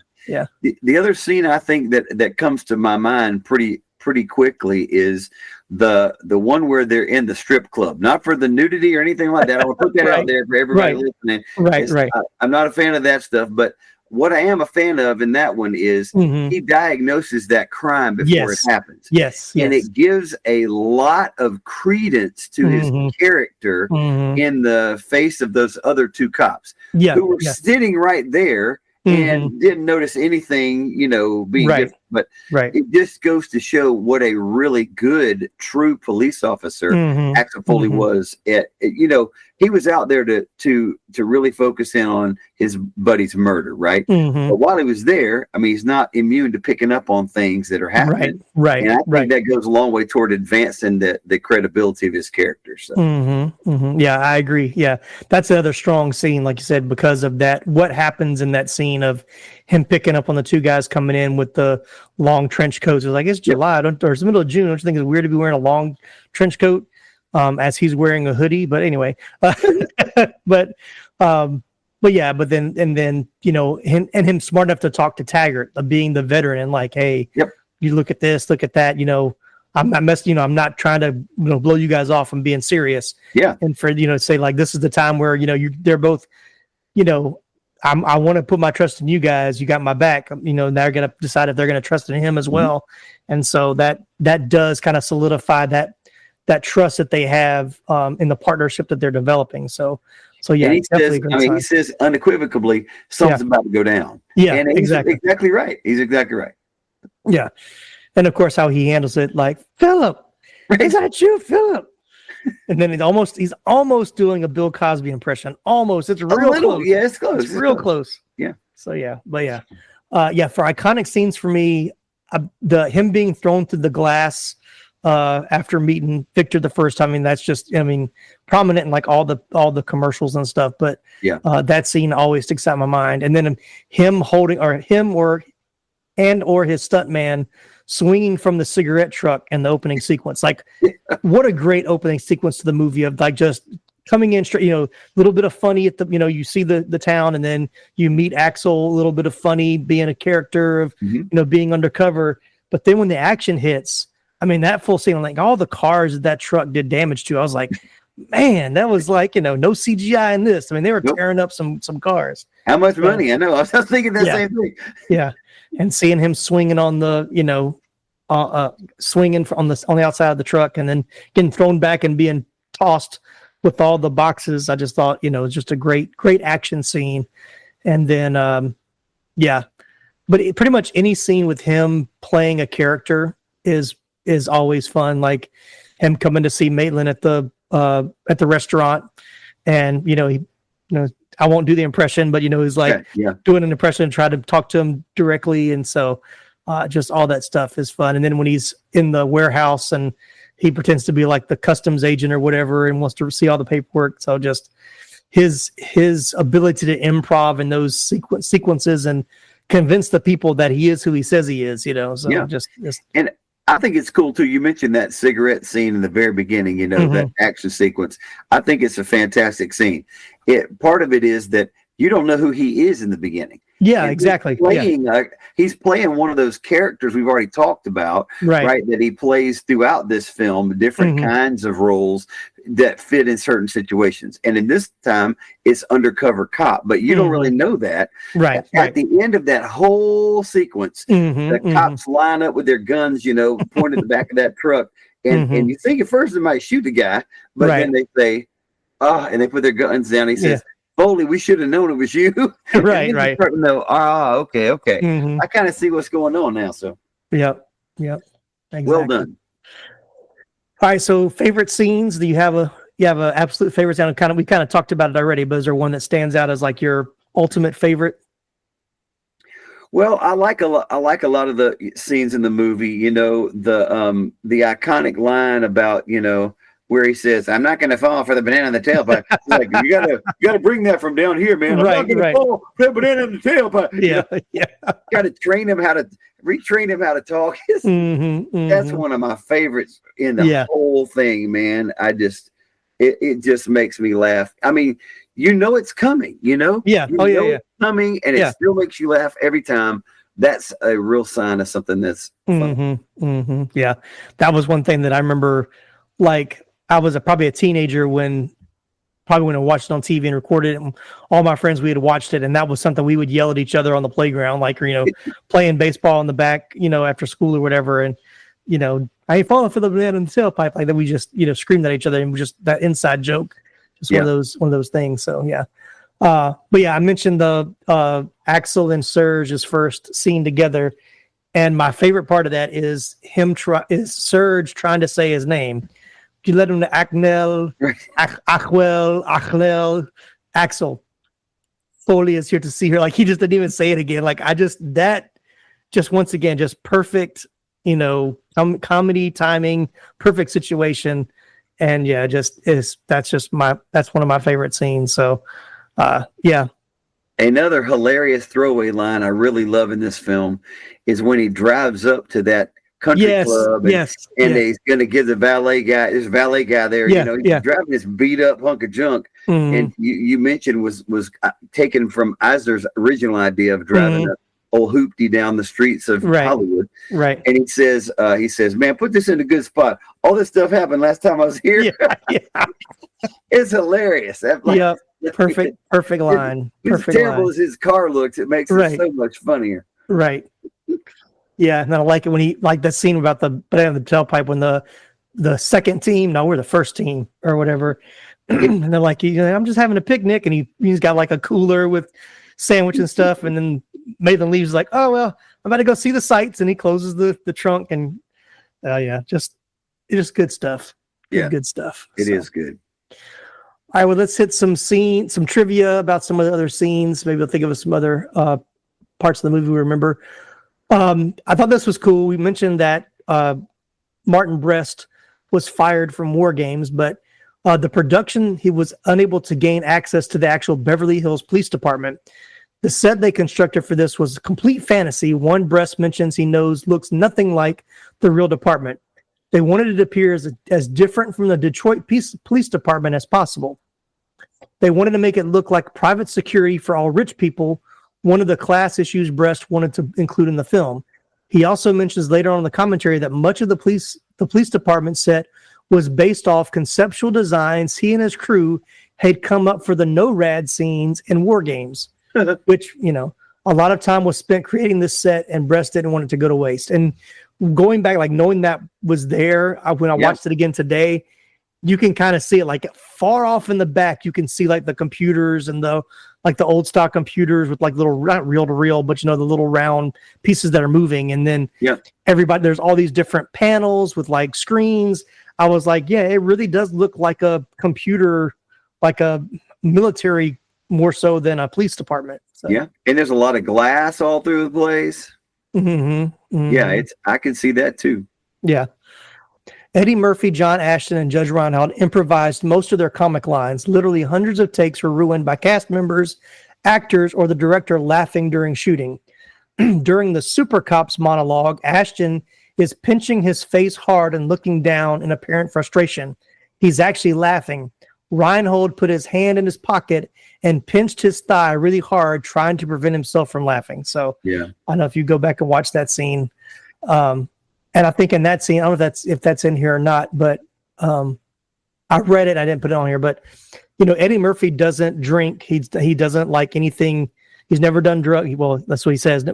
The other scene I think that comes to my mind pretty quickly is the one where they're in the strip club, not for the nudity or anything like that. I will put that out there for everybody listening. Right. I'm not a fan of that stuff, but what I am a fan of in that one is he diagnoses that crime before it happens. Yes. And it gives a lot of credence to his character in the face of those other two cops who were sitting right there and didn't notice anything, being different. But it just goes to show what a really good, true police officer Axel Foley was. He was out there to really focus in on his buddy's murder, right? But while he was there, he's not immune to picking up on things that are happening. Right. And I think that goes a long way toward advancing the credibility of his character. So. Yeah, I agree. Yeah, that's another strong scene, like you said, because of that. What happens in that scene of him picking up on the two guys coming in with the long trench coats? It was like, it's July, or it's the middle of June. Don't you think it's weird to be wearing a long trench coat as he's wearing a hoodie? But anyway, but then him smart enough to talk to Taggart, being the veteran, and like, hey, you look at this, look at that. I'm not messing. I'm not trying to blow you guys off. I'm being serious. Yeah, and for say like this is the time where they're both I want to put my trust in you guys. You got my back. Now they're going to decide if they're going to trust in him as well. And so that does kind of solidify that trust that they have in the partnership that they're developing. So yeah, he says unequivocally something's about to go down. Yeah, and exactly. He's exactly right. He's exactly right. Yeah, and of course how he handles it, like, Philip, is that you, Philip? And then he's almost doing a Bill Cosby impression. Almost. It's real close. Yeah, it's close. It's real close. Yeah. So for iconic scenes for me, him being thrown through the glass after meeting Victor the first time. That's just prominent in like all the commercials and stuff. But that scene always sticks out in my mind. And then him holding or his stuntman swinging from the cigarette truck in the opening sequence. Like, what a great opening sequence to the movie of like just coming in straight, little bit of funny at the, you see the town, and then you meet Axel, a little bit of funny being a character of, being undercover. But then when the action hits, that full scene, like all the cars that truck did damage to, I was like, man, that was like, no CGI in this. They were tearing up some cars. How much money? I know. I was thinking that same thing. Yeah. And seeing him swinging on the, swinging on the outside of the truck, and then getting thrown back and being tossed with all the boxes. I just thought, it's just a great action scene. And then, but pretty much any scene with him playing a character is always fun. Like him coming to see Maitland at the restaurant, and I won't do the impression, but he's like doing an impression and try to talk to him directly, and so just all that stuff is fun. And then when he's in the warehouse and he pretends to be like the customs agent or whatever and wants to see all the paperwork, so just his ability to improv in those sequences and convince the people that he is who he says he is, just and I think it's cool too. You mentioned that cigarette scene in the very beginning, that action sequence. I think it's a fantastic scene. Part of it is that you don't know who he is in the beginning. Yeah, and exactly. He's playing one of those characters we've already talked about, right? That he plays throughout this film, different kinds of roles that fit in certain situations. And in this time, it's undercover cop, but you don't really know that. Right. At the end of that whole sequence, the cops line up with their guns, pointed at the back of that truck, and you think at first they might shoot the guy, but then they say, and they put their guns down. He says, Foley, we should have known it was you. Right. Start to know, okay. I kind of see what's going on now. So, yep. Exactly. Well done. All right. So, favorite scenes? Do you have a absolute favorite sound? We kind of talked about it already, but is there one that stands out as like your ultimate favorite? Well, I like a lot of the scenes in the movie. The iconic line about where he says, "I'm not going to fall for the banana in the tailpipe." Like you gotta bring that from down here, man. I'm not going to fall for the banana in the tailpipe. Got to retrain him how to talk. That's one of my favorites in the whole thing, man. It just makes me laugh. I mean, it's coming. It's coming, and it still makes you laugh every time. That's a real sign of something that's fun. Yeah, that was one thing that I remember. Like, I was probably a teenager when I watched it on TV and recorded it, and all my friends, we had watched it, and that was something we would yell at each other on the playground, like, playing baseball in the back, after school or whatever. And, I ain't falling for the banana in the tailpipe. Like that, we just, screamed at each other, and just that inside joke, just one of those things. So, yeah. But yeah, I mentioned the Axel and Serge's first scene together. And my favorite part of that is Serge trying to say his name. You let him to Achnel, Achlel, Axel Foley is here to see her. Like he just didn't even say it again. Like once again, just perfect, comedy timing, perfect situation. And yeah, that's one of my favorite scenes. So Another hilarious throwaway line I really love in this film is when he drives up to that country club and he's going to give the valet guy there, he's driving this beat up hunk of junk. And you mentioned was taken from Eisner's original idea of driving up old hoopty down the streets of Hollywood. Right. And he says, man, put this in a good spot. All this stuff happened last time I was here. It's hilarious. Perfect line. As terrible as his car looks, it makes it so much funnier. Right. Yeah, and I like it when he that scene about the banana in the tailpipe when the second team, no, we're the first team or whatever, and they're like, I'm just having a picnic, and he's got like a cooler with sandwich and stuff, and then Maitland leaves like, oh well, I'm about to go see the sights, and he closes the trunk, and just good stuff. Good stuff. It is good. All right, well, let's hit some trivia about some of the other scenes. Maybe we'll think of some other parts of the movie we remember. I thought this was cool. We mentioned that Martin Brest was fired from War Games, but the production, he was unable to gain access to the actual Beverly Hills Police Department. The set they constructed for this was a complete fantasy. One Brest mentions he knows looks nothing like the real department. They wanted it to appear as different from the Detroit Police Department as possible. They wanted to make it look like private security for all rich people, one of the class issues Brest wanted to include in the film. He also mentions later on in the commentary that much of the police department set was based off conceptual designs he and his crew had come up for the no-rad scenes in War Games, which, a lot of time was spent creating this set, and Brest didn't want it to go to waste. And going back, like knowing that was there, when I watched it again today, you can kind of see it like far off in the back. You can see like the computers and the like the old stock computers with like little, not reel to reel, but the little round pieces that are moving. And then there's all these different panels with like screens. I was like, yeah, it really does look like a computer, like a military more so than a police department. So. Yeah. And there's a lot of glass all through the place. Yeah, I can see that too. Yeah. Eddie Murphy, John Ashton, and Judge Reinhold improvised most of their comic lines. Literally hundreds of takes were ruined by cast members, actors, or the director laughing during shooting. During the Super Cops monologue, Ashton is pinching his face hard and looking down in apparent frustration. He's actually laughing. Reinhold put his hand in his pocket and pinched his thigh really hard, trying to prevent himself from laughing. So I don't know if you go back and watch that scene. And I think in that scene, I don't know if that's in here or not, but I read it. I didn't put it on here, but Eddie Murphy doesn't drink. He doesn't like anything. He's never done drugs. Well, that's what he says.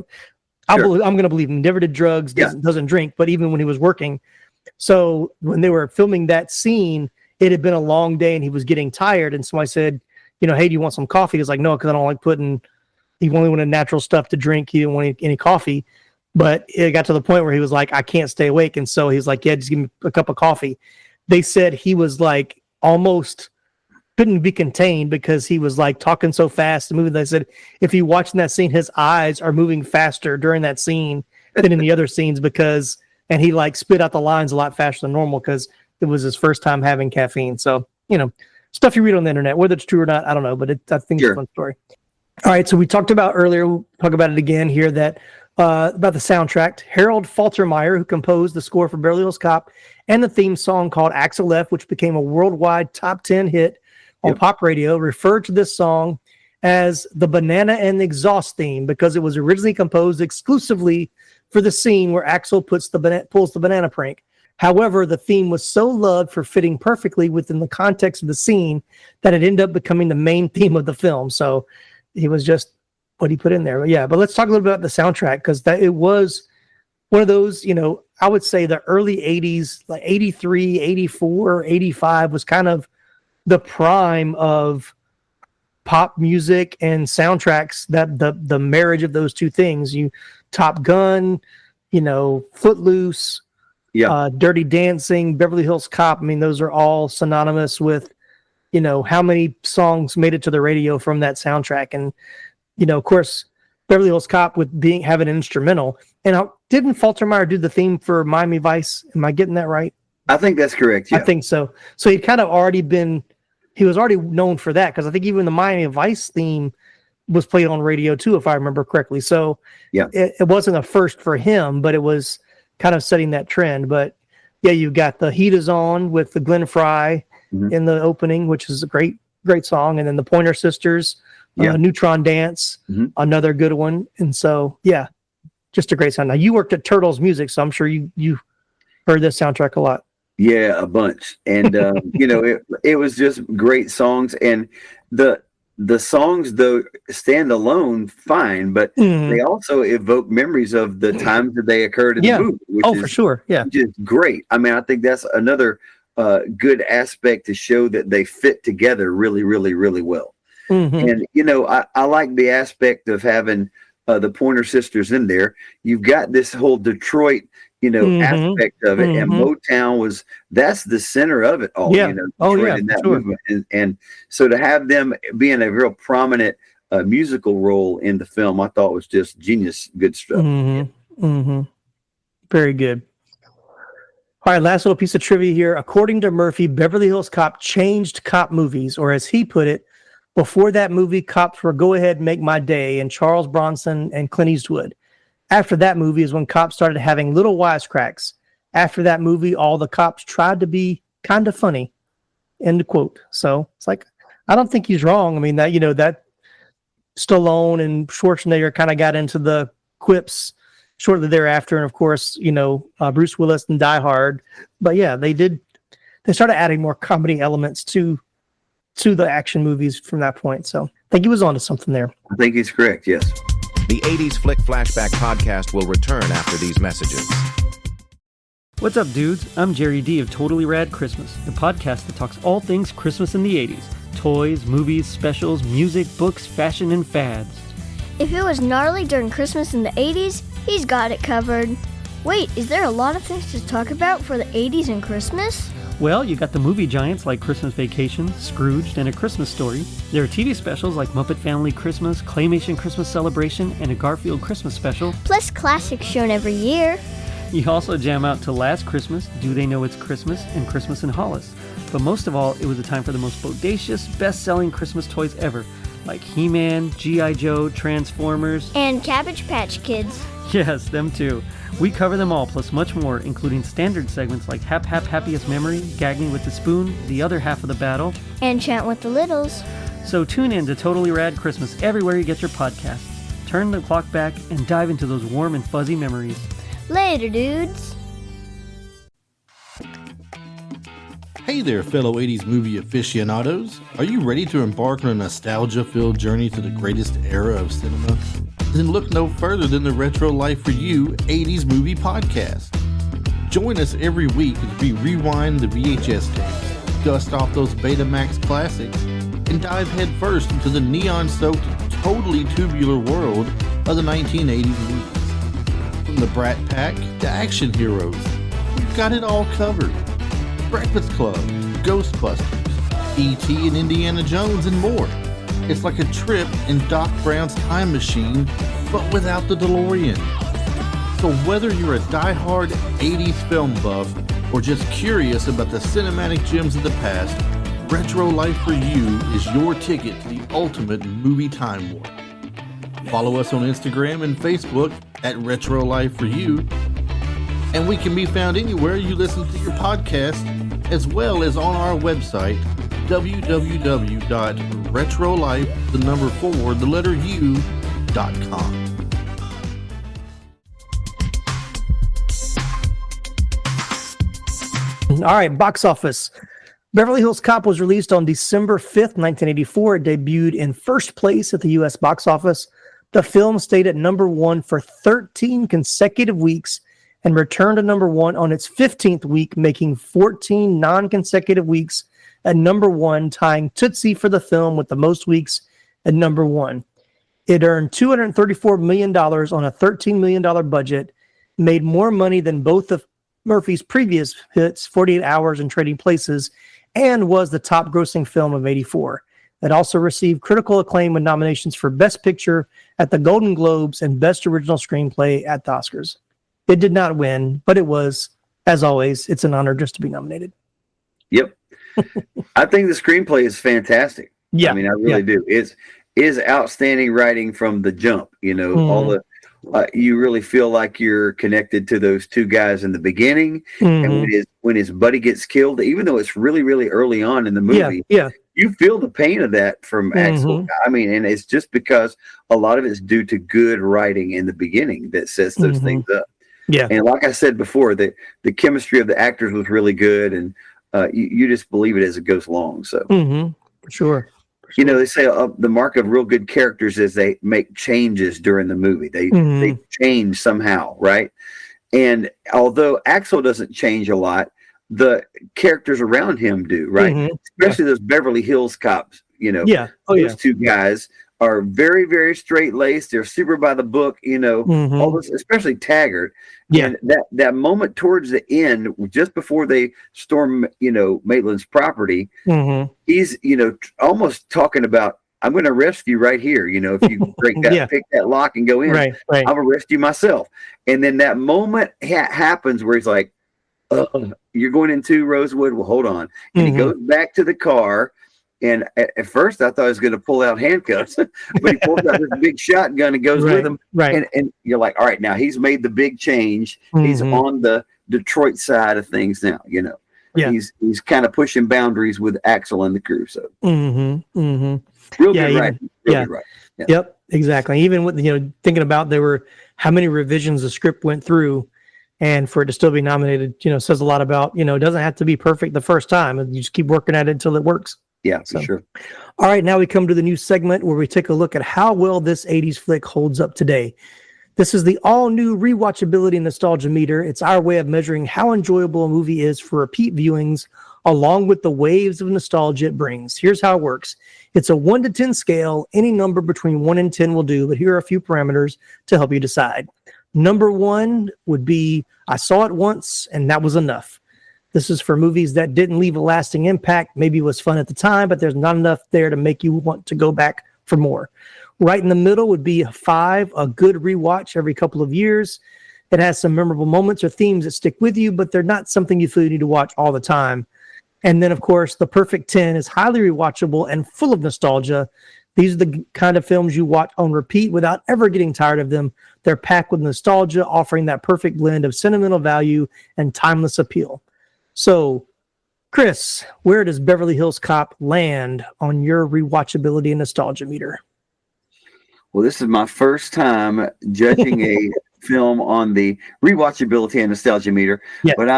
I'm going to believe him. He never did drugs. Doesn't drink. But even when he was working, so when they were filming that scene, it had been a long day and he was getting tired. And so I said, hey, do you want some coffee? He's like, no, because I don't like he only wanted natural stuff to drink. He didn't want any coffee. But it got to the point where he was like, I can't stay awake. And so he's like, yeah, just give me a cup of coffee. They said he was like almost couldn't be contained because he was like talking so fast and moving. They said if you watch that scene, his eyes are moving faster during that scene than in the other scenes and he like spit out the lines a lot faster than normal because it was his first time having caffeine. So, stuff you read on the internet, whether it's true or not, I don't know, but I think it's a fun story. All right. So we talked about earlier, we'll talk about it again here that, about the soundtrack. Harold Faltermeyer, who composed the score for Beverly Hills Cop and the theme song called Axel F, which became a worldwide top 10 hit on pop radio, referred to this song as the Banana and the Exhaust theme because it was originally composed exclusively for the scene where Axel pulls the banana prank. However, the theme was so loved for fitting perfectly within the context of the scene that it ended up becoming the main theme of the film. So it was just what he put in there. But let's talk a little bit about the soundtrack because it was one of those, I would say the early 80s, like 83, 84, 85 was kind of the prime of pop music and soundtracks, that the marriage of those two things. Top Gun, Footloose, Dirty Dancing, Beverly Hills Cop. I mean, those are all synonymous with, how many songs made it to the radio from that soundtrack. And, of course, Beverly Hills Cop with having an instrumental. And didn't Faltermeyer do the theme for Miami Vice? Am I getting that right? I think that's correct. Yeah. I think so. So he'd kind of he was already known for that because I think even the Miami Vice theme was played on radio too, if I remember correctly. So it wasn't a first for him, but it was kind of setting that trend. But you've got The Heat Is On with the Glenn Frey in the opening, which is a great song. And then the Pointer Sisters, Neutron Dance, another good one. And so, just a great sound. Now you worked at Turtles Music, so I'm sure you heard this soundtrack a lot. Yeah, a bunch. And, it was just great songs. And the songs, though, stand alone fine, but they also evoke memories of the times that they occurred in the movie. Which for sure. Yeah. Which is great. I mean, I think that's another good aspect to show that they fit together really, really, really well. And, I like the aspect of having the Pointer Sisters in there. You've got this whole Detroit aspect of it, and Motown that's the center of it all. In that movement. And so to have them be in a real prominent musical role in the film, I thought was just genius, good stuff. Very good. All right, last little piece of trivia here. According to Murphy, Beverly Hills Cop changed cop movies, or as he put it, before that movie, cops were Go Ahead, Make My Day, and Charles Bronson and Clint Eastwood. After that movie is when cops started having little wisecracks. After that movie, all the cops tried to be kind of funny. End quote. So it's like, I don't think he's wrong. I mean, that Stallone and Schwarzenegger kind of got into the quips shortly thereafter. And of course, Bruce Willis and Die Hard. But they started adding more comedy elements to the action movies from that point. So I think he was onto something there. I think he's correct. Yes. The 80s Flick Flashback Podcast will return after these messages. What's up, dudes? I'm Jerry D of Totally Rad Christmas, the podcast that talks all things Christmas in the 80s. toys, movies, specials, music, books, fashion, and fads. If it was gnarly during Christmas in the 80s, he's got it covered. Wait, is there a lot of things to talk about for the 80s and Christmas? Well, you got the movie giants like Christmas Vacation, Scrooged, and A Christmas Story. There are TV specials like Muppet Family Christmas, Claymation Christmas Celebration, and a Garfield Christmas Special. Plus classics shown every year. You also jam out to Last Christmas, Do They Know It's Christmas, and Christmas in Hollis. But most of all, it was a time for the most bodacious, best-selling Christmas toys ever, like He-Man, G.I. Joe, Transformers, and Cabbage Patch Kids. Yes, them too. We cover them all, plus much more, including standard segments like Hap Hap Happiest Memory, Gag Me with the Spoon, The Other Half of the Battle, and Chant with the Littles. So tune in to Totally Rad Christmas everywhere you get your podcasts. Turn the clock back and dive into those warm and fuzzy memories. Later, dudes. Hey there, fellow 80s movie aficionados. Are you ready to embark on a nostalgia-filled journey to the greatest era of cinema? Then look no further than the Retro Life for You 80s Movie Podcast. Join us every week as we rewind the VHS tapes, dust off those Betamax classics, and dive headfirst into the neon-soaked, totally tubular world of the 1980s movies. From the Brat Pack to action heroes, we've got it all covered. Breakfast Club, Ghostbusters, E.T. and Indiana Jones, and more. It's like a trip in Doc Brown's time machine, but without the DeLorean. So whether you're a die-hard 80s film buff or just curious about the cinematic gems of the past, Retro Life for You is your ticket to the ultimate movie time warp. Follow us on Instagram and Facebook at Retro Life for You, and we can be found anywhere you listen to your podcast, as well as on our website, www.retrolife4u.com. All right, box office. Beverly Hills Cop was released on December 5th, 1984. It debuted in first place at the U.S. box office. The film stayed at number one for 13 consecutive weeks and returned to number one on its 15th week, making 14 non-consecutive weeks at number one, tying Tootsie for the film with the most weeks at number one. It earned $234 million on a $13 million budget, made more money than both of Murphy's previous hits, 48 Hours and Trading Places, and was the top grossing film of 84. It also received critical acclaim with nominations for Best Picture at the Golden Globes and Best Original Screenplay at the Oscars. It did not win, but it was, as always, it's an honor just to be nominated. Yep. I think the screenplay is fantastic. Yeah. I mean, I really do. It's outstanding writing from the jump. You know, all the you really feel like you're connected to those two guys in the beginning, and when his buddy gets killed, even though it's really, really early on in the movie, you feel the pain of that from Axel. I mean, and it's just because a lot of it's due to good writing in the beginning that sets those things up. Yeah, and like I said before, the chemistry of the actors was really good, and you just believe it as it goes along. So, for sure. You know, they say the mark of real good characters is they make changes during the movie. They change somehow, right? And although Axel doesn't change a lot, the characters around him do, right? Especially those Beverly Hills Cops. You know, those two guys are very, very straight-laced. They're super by the book, you know, all this, especially Taggart. And that moment towards the end, just before they storm, you know, Maitland's property, he's, you know, almost talking about, I'm going to arrest you right here. You know, if you break that, pick that lock and go in, I'll arrest you myself. And then that moment happens where he's like, you're going into Rosewood? Well, hold on. And he goes back to the car. And at first, I thought he was going to pull out handcuffs, but he pulls out this big shotgun and goes with him. And you're like, all right, now he's made the big change. He's on the Detroit side of things now. You know, he's kind of pushing boundaries with Axel and the crew. So, real good, right? Really right. Yeah. Yep, exactly. Even with, you know, thinking about how many revisions the script went through, and for it to still be nominated, you know, says a lot about, you know, it doesn't have to be perfect the first time, and you just keep working at it until it works. Yeah, for sure. All right, now we come to the new segment where we take a look at how well this 80s flick holds up today. This is the all-new rewatchability nostalgia meter. It's our way of measuring how enjoyable a movie is for repeat viewings along with the waves of nostalgia it brings. Here's how it works. It's a 1 to 10 scale. Any number between 1 and 10 will do, but here are a few parameters to help you decide. Number 1 would be, I saw it once and that was enough. This is for movies that didn't leave a lasting impact. Maybe it was fun at the time, but there's not enough there to make you want to go back for more. Right in the middle would be a 5, a good rewatch every couple of years. It has some memorable moments or themes that stick with you, but they're not something you feel you need to watch all the time. And then, of course, the perfect 10 is highly rewatchable and full of nostalgia. These are the kind of films you watch on repeat without ever getting tired of them. They're packed with nostalgia, offering that perfect blend of sentimental value and timeless appeal. So, Chris, where does Beverly Hills Cop land on your rewatchability and nostalgia meter? Well, this is my first time judging a film on the rewatchability and nostalgia meter. Yeah. But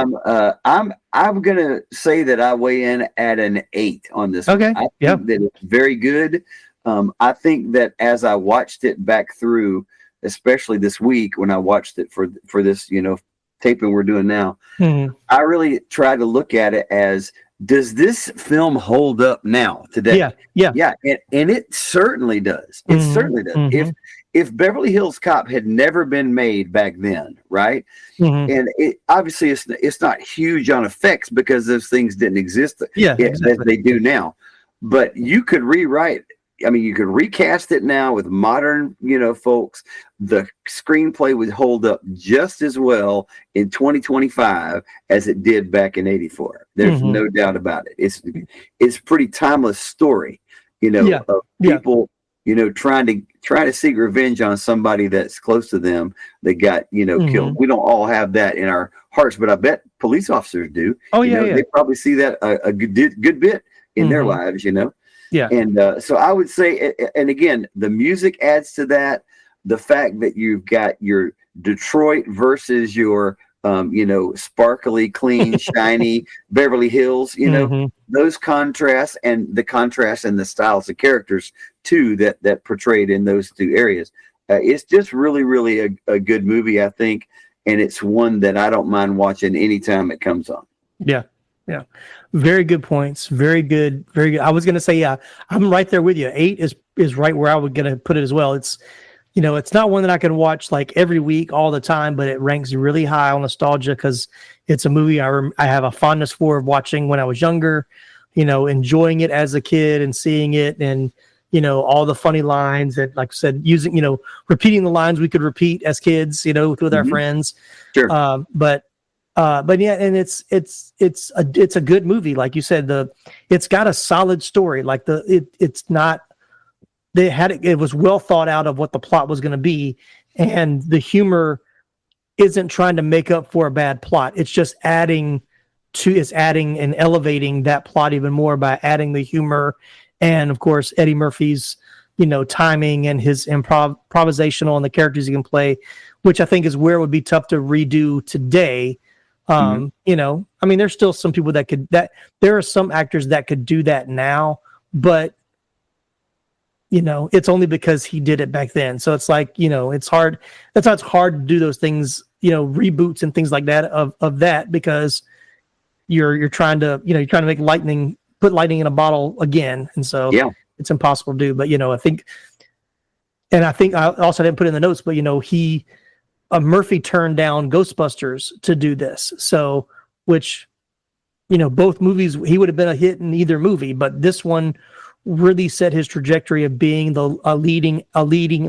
I'm gonna say that I weigh in at an 8 on this. Okay. I think that it's very good. I think that as I watched it back through, especially this week when I watched it for this, taping we're doing now, I really try to look at it as, does this film hold up now today? Yeah. And it certainly does. It certainly does. If Beverly Hills Cop had never been made back then, right? And it obviously it's not huge on effects because those things didn't exist as they do now. But you could rewrite. I mean, you could recast it now with modern, folks. The screenplay would hold up just as well in 2025 as it did back in '84. There's no doubt about it. It's pretty timeless story, of people, trying to seek revenge on somebody that's close to them that got, killed. We don't all have that in our hearts, but I bet police officers do. They probably see that a good bit in their lives, Yeah. And so I would say, and again, the music adds to that. The fact that you've got your Detroit versus your, sparkly, clean, shiny Beverly Hills, those contrasts and the contrast and the styles of characters too, that portrayed in those two areas. It's just really, really a good movie, I think. And it's one that I don't mind watching anytime it comes on. Yeah. Yeah. Very good points. Very good. Very good. I was going to say, I'm right there with you. 8 is right where I would going to put it as well. It's, it's not one that I can watch like every week all the time, but it ranks really high on nostalgia because it's a movie I have a fondness for of watching when I was younger, enjoying it as a kid and seeing it and, all the funny lines that, like I said, using, repeating the lines we could repeat as kids, with our friends. Sure. But yeah, and it's a good movie, like you said. It's got a solid story. Like it's not. It was well thought out of what the plot was going to be, and the humor isn't trying to make up for a bad plot. It's just adding and elevating that plot even more by adding the humor, and of course Eddie Murphy's timing and his improvisational and the characters he can play, which I think is where it would be tough to redo today. I mean, there's still some people that there are some actors that could do that now, but it's only because he did it back then. So it's like, it's hard. That's why it's hard to do those things, reboots and things like that of that, because you're trying to, put lightning in a bottle again. And so it's impossible to do, but I think I also didn't put in the notes, but Murphy turned down Ghostbusters to do this. So, which, both movies, he would have been a hit in either movie, but this one really set his trajectory of being a leading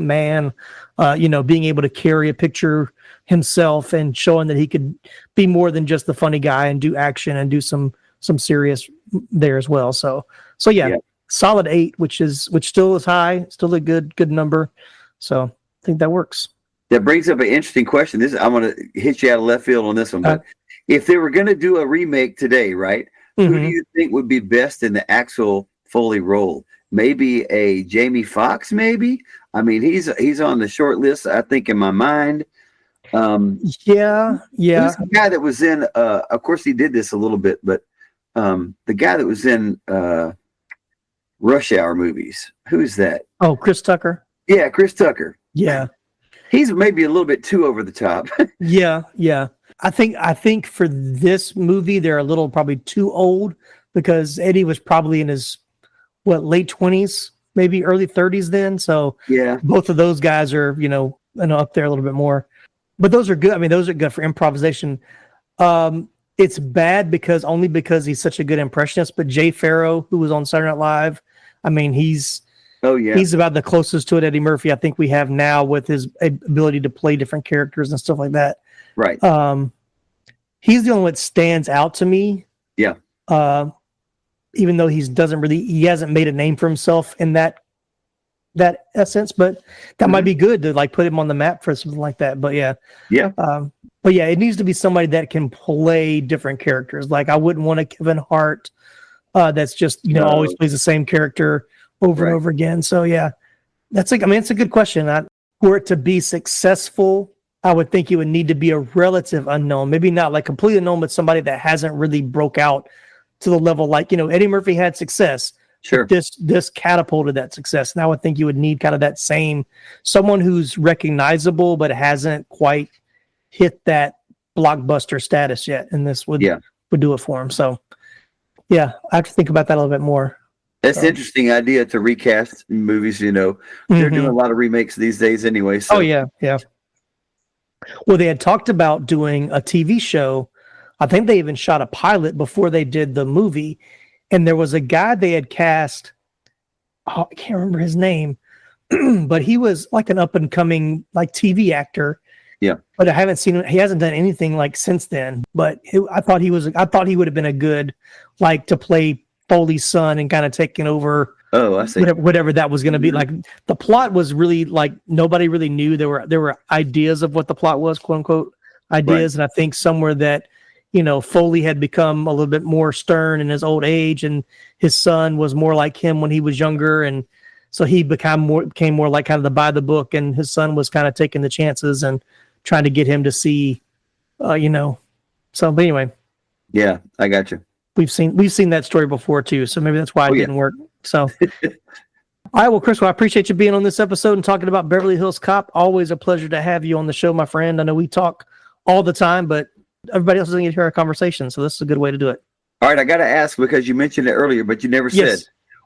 man, being able to carry a picture himself and showing that he could be more than just the funny guy and do action and do some serious there as well. So yeah. Solid 8, which still is high, still a good number. So I think that works. That brings up an interesting question. I'm going to hit you out of left field on this one. But if they were going to do a remake today, right? Who do you think would be best in the Axel Foley role? Maybe a Jamie Foxx, maybe? I mean, he's on the short list, I think, in my mind. Yeah. Who's the guy that was in, of course he did this a little bit, but the guy that was in Rush Hour movies. Who's that? Oh, Chris Tucker? Yeah, Chris Tucker. Yeah. He's maybe a little bit too over the top. Yeah. I think for this movie they're a little probably too old because Eddie was probably in his late 20s, maybe early 30s then. So yeah, both of those guys are up there a little bit more. But those are good. I mean, those are good for improvisation. It's bad because he's such a good impressionist. But Jay Farrow, who was on Saturday Night Live, I mean, he's about the closest to it Eddie Murphy I think we have now with his ability to play different characters and stuff like that. Right. He's the only one that stands out to me. Yeah. Even though he hasn't made a name for himself in that essence, but that might be good to like put him on the map for something like that. But yeah. But yeah, it needs to be somebody that can play different characters. Like I wouldn't want a Kevin Hart that's just always plays the same character over and over again. So yeah, it's a good question. For it to be successful, I would think it would need to be a relative unknown, maybe not like completely unknown, but somebody that hasn't really broke out to the level like Eddie Murphy had success. Sure. This catapulted that success. And I would think you would need kind of that same someone who's recognizable but hasn't quite hit that blockbuster status yet. And this would do it for him. So yeah, I have to think about that a little bit more. That's an interesting idea to recast movies. They're doing a lot of remakes these days anyway. So. Oh yeah. Well, they had talked about doing a TV show. I think they even shot a pilot before they did the movie. And there was a guy they had cast. I can't remember his name, but he was like an up and coming like TV actor. Yeah. But I haven't seen him. He hasn't done anything like since then. But I thought he would have been a good like to play Foley's son and kind of taking over. Oh, I see. Whatever that was going to be. Like the plot was really like nobody really knew. There were ideas of what the plot was, quote unquote ideas. Right. And I think somewhere that, Foley had become a little bit more stern in his old age and his son was more like him when he was younger. And so he became more like kind of the by the book, and his son was kind of taking the chances and trying to get him to see, so, but anyway. Yeah, I got you. We've seen that story before too. So maybe that's why it didn't work. So, all right. Well, Chris, I appreciate you being on this episode and talking about Beverly Hills Cop. Always a pleasure to have you on the show, my friend. I know we talk all the time, but everybody else doesn't get to hear our conversation. So this is a good way to do it. All right. I got to ask because you mentioned it earlier, but you never said,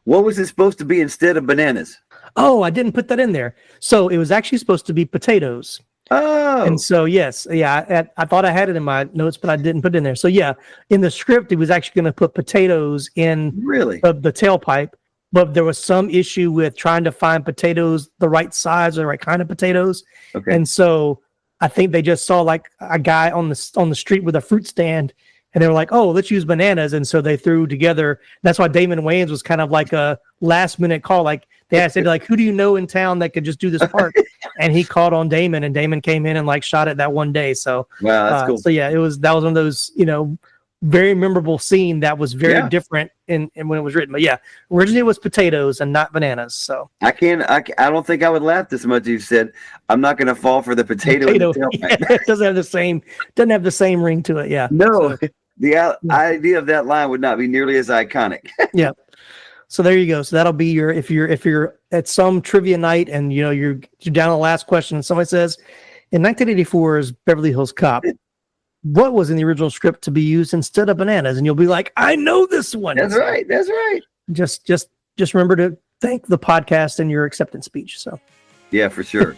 what was it supposed to be instead of bananas? Oh, I didn't put that in there. So it was actually supposed to be potatoes. Oh. And so, yes. Yeah. I thought I had it in my notes, but I didn't put it in there. So yeah, in the script, he was actually going to put potatoes in the tailpipe. But there was some issue with trying to find potatoes, the right size or the right kind of potatoes. Okay. And so I think they just saw like a guy on the street with a fruit stand, and they were like, "Oh, let's use bananas." And so they threw together. That's why Damon Wayans was kind of like a last minute call. Like they asked him, like, "Who do you know in town that could just do this part?" And he called on Damon, and Damon came in and like shot it that one day. So wow, that's cool. So yeah, that was one of those very memorable scene that was very different in when it was written. But yeah, originally it was potatoes and not bananas. So I don't think I would laugh this much if you said I'm not going to fall for the potato. It doesn't have the same ring to it. Yeah. No, so, the idea of that line would not be nearly as iconic. Yeah. So there you go. So that'll be your if you're at some trivia night and you're down to the last question and somebody says in 1984's Beverly Hills Cop, what was in the original script to be used instead of bananas? And you'll be like, I know this one. That's right. That's right. Just remember to thank the podcast in your acceptance speech. So yeah, for sure.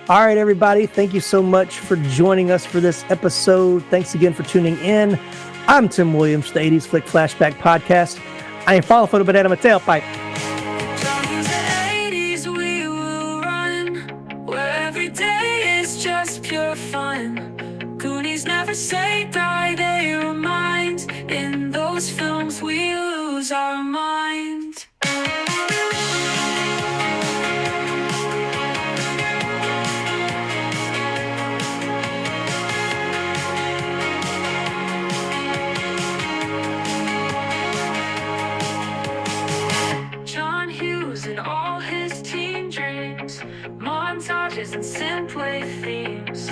All right, everybody. Thank you so much for joining us for this episode. Thanks again for tuning in. I'm Tim Williams, the 80s Flick Flashback Podcast. I am follow photo banana my tailpipe. Pure fun. Goonies never say die, they remind. In those films we lose our mind. John Hughes and all his teen dreams, montages and simply themes.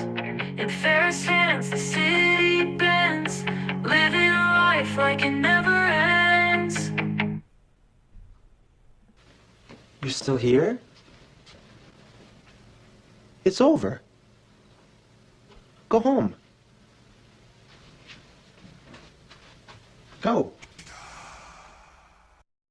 In Ferris hands, the city bends, living a life like it never ends. You're still here? It's over. Go home. Go.